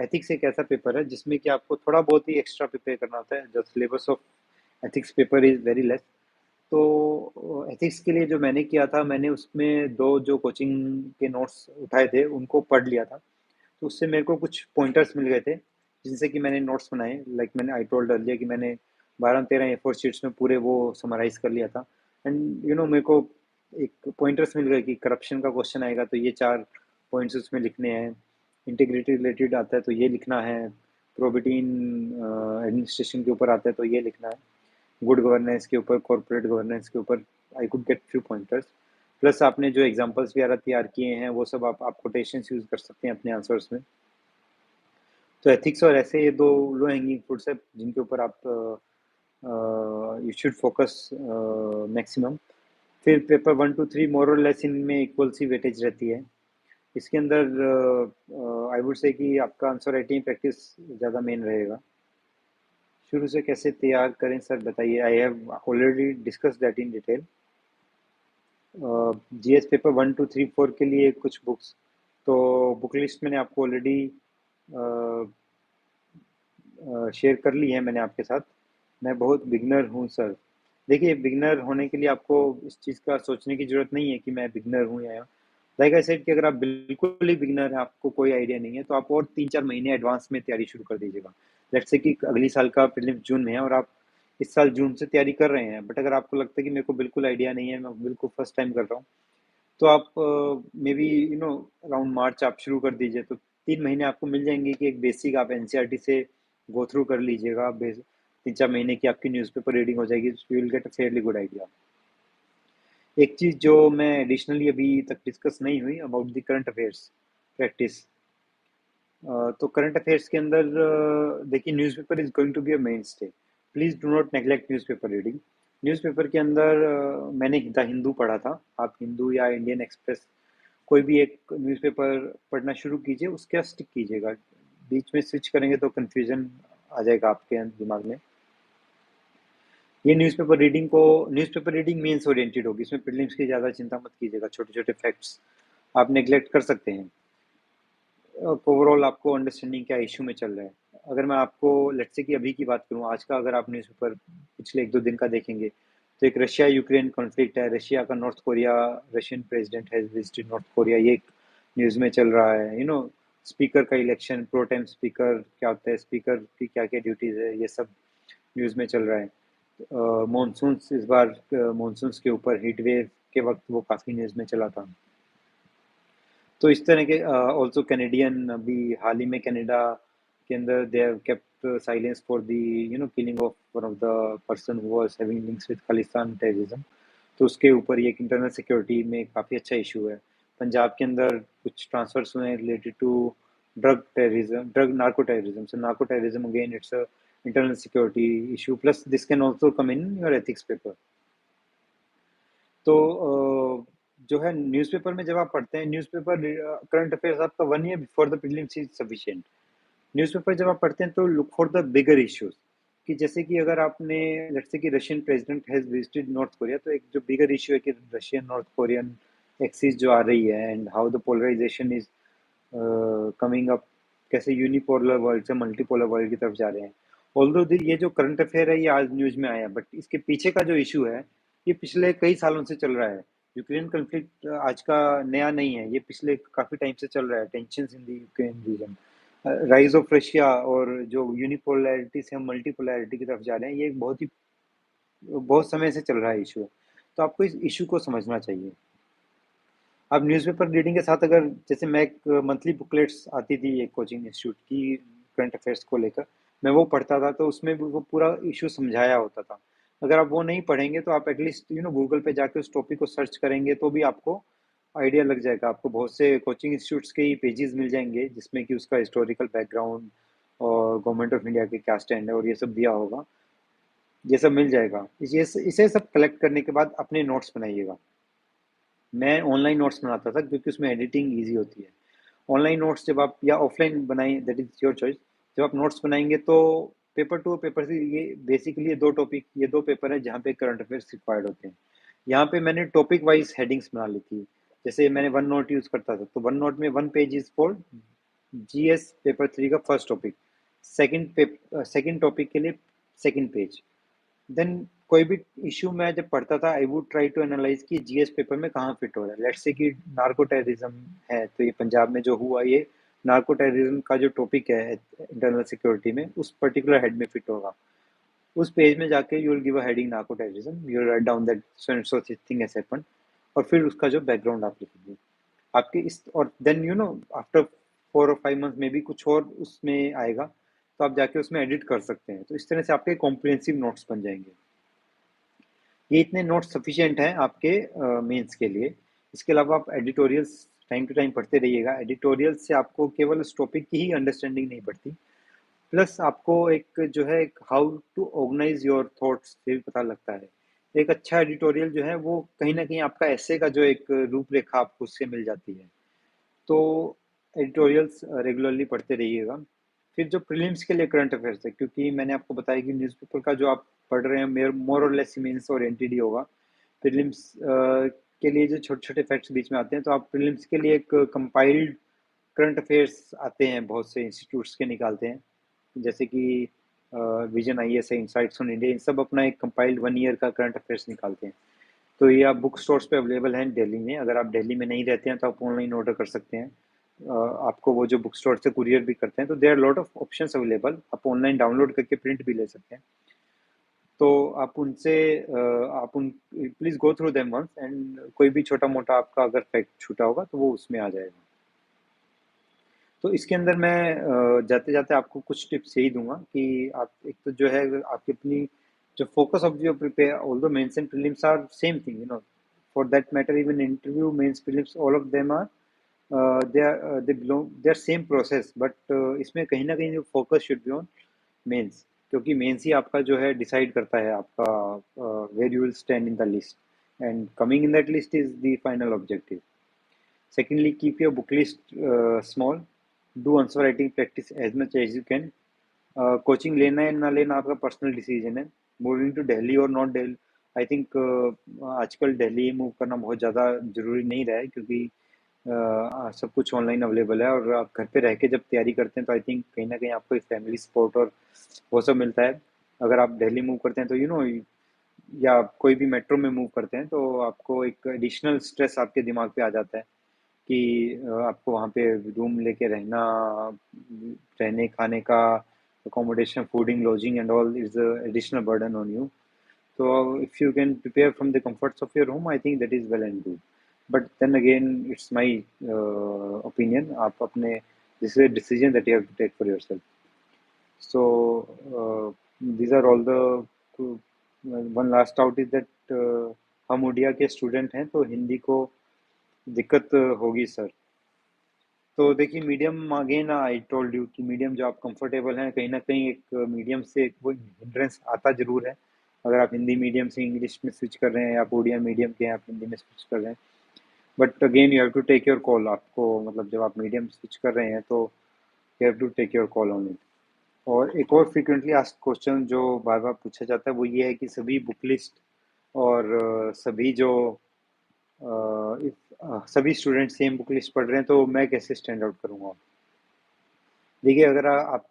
S1: एथिक्स एक ऐसा पेपर है जिसमें कि आपको थोड़ा बहुत ही एक्स्ट्रा प्रिपेयर करना होता है। The syllabus of ethics paper is very less. तो एथिक्स के लिए जो मैंने किया था, मैंने उसमें दो जो कोचिंग के नोट्स उठाए थे उनको पढ़ लिया था। तो उससे मेरे को कुछ पॉइंटर्स मिल गए थे जिनसे कि मैंने नोट्स बनाए। लाइक मैंने आई टोल्ड अर्लियर कि मैंने 12-13 A4 शीट्स में पूरे वो समराइज कर लिया था। एंड मेरे को एक पॉइंटर्स मिल गए कि करप्शन का क्वेश्चन आएगा तो ये 4 पॉइंट्स उसमें लिखने हैं, इंटीग्रिटी रिलेटेड आता है तो ये लिखना है, प्रोबिटी इन एडमिनिस्ट्रेशन के ऊपर आता है तो ये लिखना है, गुड गवर्नेंस के ऊपर, कॉर्पोरेट गवर्नेंस के ऊपर I could get few pointers. Plus आपने जो एग्जांपल्स वगैरह तैयार किए हैं वो सब आप कोटेशंस यूज कर सकते हैं अपने आंसर्स में। तो एथिक्स और ऐसे ये दो लो हैंगिंग फ्रूट्स है जिनके ऊपर आप यू शुड फोकस मैक्सिमम। फिर पेपर 1 2 3 मोर और लेस इनमें इक्वल सी वेटेज रहती है। इसके अंदर आई वुड से कि आपका आंसर राइटिंग प्रैक्टिस ज़्यादा मेन रहेगा। शुरू से कैसे तैयार करें सर बताइए? I have already discuss that in detail. GS paper 1 2 3 4 के लिए कुछ बुक्स, तो बुक लिस्ट मैंने आपको ऑलरेडी शेयर कर ली है मैंने आपके साथ। मैं बहुत बिगनर हूँ सर। देखिए, बिगनर होने के लिए आपको इस चीज़ का सोचने की ज़रूरत नहीं है कि मैं बिगनर हूँ या, लाइक आई सेड कि अगर आप बिल्कुल ही बिगनर हैं, आपको कोई आइडिया नहीं है, तो आप और 3-4 महीने एडवांस में तैयारी शुरू कर दीजिएगा। लेट्स से कि अगली साल का प्रीलिम्स जून में है और आप इस साल जून से तैयारी कर रहे हैं, बट अगर आपको लगता है कि मेरे को बिल्कुल आइडिया नहीं है, मैं बिल्कुल फर्स्ट टाइम कर रहा हूँ, तो आप मे बी अराउंड मार्च आप शुरू कर दीजिए। तो 3 महीने आपको मिल जाएंगे कि एक बेसिक आप एनसीईआरटी से गो थ्रू कर लीजिएगा। 3-4 महीने की आपकी न्यूज़पेपर रीडिंग हो जाएगी, you will get a fairly good idea. एक चीज़ जो मैं एडिशनली अभी तक डिस्कस नहीं हुई about the current affairs practice. तो करंट अफेयर्स के अंदर देखिए, newspaper is going to be a mainstay. Please do not neglect newspaper reading. Newspaper के अंदर मैंने द हिंदू पढ़ा था। आप हिंदू या इंडियन एक्सप्रेस कोई भी एक न्यूज़पेपर पढ़ना शुरू कीजिए, उसके साथ स्टिक कीजिएगा। बीच में स्विच करेंगे तो कन्फ्यूजन आ जाएगा आपके दिमाग में। ये न्यूज़पेपर रीडिंग मेंस ओरिएंटेड होगी, इसमें प्रीलिम्स की ज़्यादा चिंता मत कीजिएगा। छोटे छोटे फैक्ट्स आप नेग्लेक्ट कर सकते हैं। ओवरऑल आपको अंडरस्टैंडिंग क्या इशू में चल रहा है। अगर मैं आपको लेट्स से कि अभी की बात करूँ, आज का अगर आप न्यूज़पेपर पिछले 1-2 दिन का देखेंगे, तो एक रशिया यूक्रेन कॉन्फ्लिक्ट है, रशिया का north Korea, Russian president has visited north Korea, ये एक न्यूज़ में चल रहा है। स्पीकर का इलेक्शन, प्रो टाइम स्पीकर क्या होता है, स्पीकर की क्या क्या ड्यूटीज़ है, ये सब न्यूज़ में चल रहा है। मानसून्स, इस बार मानसून्स के ऊपर हीट वेव के वक्त वो काफ़ी न्यूज़ में चला था। तो इस तरह के ऑल्सो कैनेडियन, अभी हाल ही में कनाडा के अंदर they have kept silence for the killing of one of the person who was having links with Khalistan terrorism. तो उसके ऊपर ये एक इंटरनल सिक्योरिटी में काफ़ी अच्छा इशू है। पंजाब के अंदर कुछ ट्रांसफर्स हुए हैं related to drug narco terrorism. So narco terrorism again it's a internal security issue, plus this can also come in your ethics paper. तो जो है न्यूज़पेपर में जब आप पढ़ते हैं, न्यूज़पेपर करंट अफेयर्स आपका 1 year before the prelims is sufficient. Newspaper जब आप पढ़ते हैं तो look for the bigger issues, कि जैसे कि अगर आपने लेट्स से कि Russian president has visited north Korea, तो एक जो बिगर इशू है कि रशियन नॉर्थ कोरियन एक्सिस जो आ रही है and how the polarization is coming up, कैसे यूनिपोलर वर्ल्ड से मल्टीपोलर वर्ल्ड की तरफ जा रहे हैं। ऑल्दो ये जो करंट अफेयर है ये आज न्यूज में आया, बट इसके पीछे का जो इशू है ये पिछले कई सालों से चल रहा है। यूक्रेन कन्फ्लिक्ट आज का नया नहीं है, ये पिछले काफी टाइम से चल रहा है। Tension in the Ukraine region, rise of Russia और जो यूनिपोलैरिटी से हम मल्टीपोलैरिटी की तरफ जा रहे हैं, ये एक बहुत समय से चल रहा है इशू। तो आपको इस इशू को समझना चाहिए। आप न्यूज़पेपर रीडिंग के साथ अगर, जैसे मैं एक मंथली बुकलेट्स आती थी एक कोचिंग इंस्टीट्यूट की करंट अफेयर्स को लेकर, मैं वो पढ़ता था, तो उसमें भी वो पूरा इशू समझाया होता था। अगर आप वो नहीं पढ़ेंगे तो आप एटलीस्ट गूगल पे जाके उस टॉपिक को सर्च करेंगे तो भी आपको आइडिया लग जाएगा। आपको बहुत से कोचिंग इंस्टीट्यूट्स के ही पेजेस मिल जाएंगे जिसमें कि उसका हिस्टोरिकल बैकग्राउंड और गवर्नमेंट ऑफ इंडिया के क्या स्टैंड है और ये सब दिया होगा। ये सब मिल जाएगा। इसे सब कलेक्ट करने के बाद अपने नोट्स बनाइएगा। मैं ऑनलाइन नोट्स बनाता था क्योंकि उसमें एडिटिंग ईजी होती है। ऑनलाइन नोट्स जब आप, या ऑफलाइन बनाएं, दैट इज योर चॉइस। जब आप नोट्स बनाएंगे तो पेपर टू पेपर से, ये बेसिकली ये दो टॉपिक, ये दो पेपर है जहाँ पे करंट अफेयर्स रिक्वायर्ड होते हैं। यहाँ पे मैंने टॉपिक वाइज हेडिंग्स बना ली थी। जैसे मैंने वन नोट यूज करता था, तो वन नोट में one page is for GS paper 3 का फर्स्ट टॉपिक, सेकंड टॉपिक के लिए सेकंड पेज। देन कोई भी इशू मैं जब पढ़ता था, I would try to analyze कि जीएस पेपर में कहाँ फिट हो रहा है। लेट्स से कि नार्को टेररिज्म है, तो ये पंजाब में जो हुआ, ये नार्को टेररिज्म का जो टॉपिक है इंटरनल सिक्योरिटी में, उस पर्टिकुलर हेड में फिट होगा। उस पेज में जाके you will give a heading narco terrorism, you write down that so and so thing has happened, और फिर उसका जो बैकग्राउंड आप लिखेंगे आपके इस, और देन आफ्टर 4 और 5 मंथ में भी कुछ और उसमें आएगा, तो आप जाके उसमें एडिट कर सकते हैं। तो इस तरह से आपके कॉम्प्रिहेंसिव नोट्स बन जाएंगे। ये इतने नोट्स सफिशिएंट हैं आपके मेंस के लिए। इसके अलावा आप एडिटोरियल्स टाइम टू टाइम पढ़ते रहिएगा। एडिटोरियल्स से आपको केवल उस टॉपिक की ही अंडरस्टैंडिंग नहीं बढ़ती, प्लस आपको एक जो है how to organize your thoughts से भी पता लगता है। एक अच्छा एडिटोरियल जो है वो कहीं ना कहीं आपका ऐसे का जो एक रूपरेखा आपको उससे मिल जाती है। तो एडिटोरियल्स रेगुलरली पढ़ते रहिएगा। फिर जो प्रीलिम्स के लिए करंट अफेयर्स है, क्योंकि मैंने आपको बताया कि न्यूज़पेपर का जो आप पढ़ रहे हैं मोर और लेस मेंस ओरिएंटेड ही होगा। प्रीलिम्स के लिए जो छोटे छोटे फैक्ट्स बीच में आते हैं, तो आप प्रीलिम्स के लिए एक कंपाइल्ड करंट अफेयर्स आते हैं, बहुत से इंस्टीट्यूट्स के निकालते हैं, जैसे कि विजन आईएएस है, इंसाइट्स ऑन इंडिया, इन सब अपना एक कंपाइल्ड 1 ईयर का करंट अफेयर्स निकालते हैं। तो ये आप बुक स्टोर्स पे अवेलेबल हैं दिल्ली में। अगर आप दिल्ली में नहीं रहते हैं तो आप ऑनलाइन ऑर्डर कर सकते हैं। आपको वो जो बुक स्टोर से कुरियर भी करते हैं, तो there are lot of options available. आप ऑनलाइन डाउनलोड करके प्रिंट भी ले सकते हैं। तो आप उनसे आप उन please go through them once, and कोई भी छोटा मोटा आपका अगर फैक्ट छूटा होगा तो वो उसमें आ जाएगा। तो इसके अंदर मैं जाते जाते आपको कुछ टिप्स यही दूंगा कि आप एक तो जो है आपकी अपनी जो focus of your prepare, although mains and prelims are same thing, for that matter even interview, mains, prelims, all of them are they belong, they are same process, but इसमें कहीं ना कहीं जो focus should be on mains, क्योंकि mains ही आपका जो है डिसाइड करता है आपका where you will stand in the list, and coming in that list is the final objective. Secondly, keep your book list small. Do answer writing practice as much as you can. Coaching लेना है ना लेना आपका personal decision है। Moving to Delhi और not Delhi, I think आजकल Delhi move करना बहुत ज़्यादा ज़रूरी नहीं रहा है, क्योंकि सब कुछ ऑनलाइन अवेलेबल है, और आप घर पे रह के जब तैयारी करते हैं तो आई थिंक कहीं ना कहीं आपको एक फैमिली सपोर्ट और वो सब मिलता है। अगर आप दिल्ली मूव करते हैं तो या कोई भी मेट्रो में मूव करते हैं, तो आपको एक एडिशनल स्ट्रेस आपके दिमाग पे आ जाता है कि आपको वहाँ पे रूम लेके रहना, रहने खाने का accommodation, fooding, lodging and all is a additional burden on you. So if you can prepare from the comforts of your home, I think that is well and good. But then again, it's my opinion. आप अपने, this is a decision that you have to take for yourself. So these are all the one last out is that हम उड़िया के student हैं, तो हिंदी को दिक्कत होगी sir. तो देखिए, medium again I told you कि मीडियम जो आप कंफर्टेबल हैं, कहीं ना कहीं एक मीडियम से एक वो हिंड्रेंस आता जरूर है। अगर आप हिंदी मीडियम से इंग्लिश में स्विच कर रहे हैं, या आप उड़िया मीडियम के हैं आप हिंदी में स्विच कर रहे हैं, but again you have to take your call. आपको मतलब जब आप मीडियम स्विच कर रहे हैं तो you have to take your call on it. और एक और फ्रीक्वेंटली आस्क्ड क्वेश्चन जो बार बार पूछा जाता है वो ये है कि सभी बुक लिस्ट और सभी जो सभी स्टूडेंट सेम बुक लिस्ट पढ़ रहे हैं तो मैं कैसे स्टैंड आउट करूँगा। देखिए अगर आप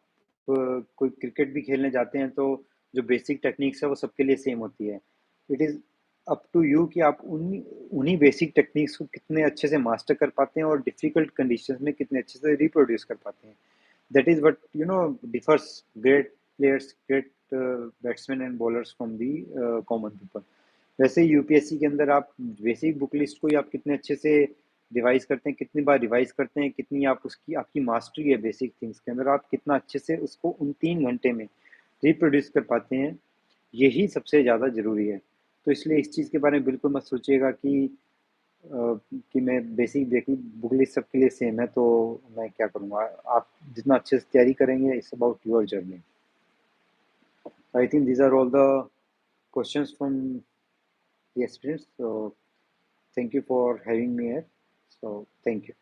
S1: कोई क्रिकेट भी खेलने जाते हैं तो जो बेसिक टेक्निक्स है वो सबके लिए सेम होती है। It is up to you कि आप उन्हीं उन्हीं बेसिक टेक्निक्स को कितने अच्छे से मास्टर कर पाते हैं और डिफिकल्ट कंडीशंस में कितने अच्छे से रिप्रोड्यूस कर पाते हैं। That is what differs great players, great batsman and bowlers from the common people. वैसे यूपीएससी के अंदर आप बेसिक बुक लिस्ट को ही आप कितने अच्छे से रिवाइज करते हैं, कितनी बार रिवाइज करते हैं, कितनी आप उसकी आपकी मास्टरी है बेसिक थिंग्स के अंदर, आप कितना अच्छे से उसको उन 3 घंटे में रिप्रोड्यूस कर पाते हैं, यही सबसे ज़्यादा ज़रूरी है। तो इसलिए इस चीज़ के बारे में बिल्कुल मत सोचिएगा कि मैं बेसिक बुक लिस्ट सबके लिए सेम है तो मैं क्या करूँगा। आप जितना अच्छे से तैयारी करेंगे, it's about your journey. I think these are all the questions from the students. So thank you for having me here. So thank you.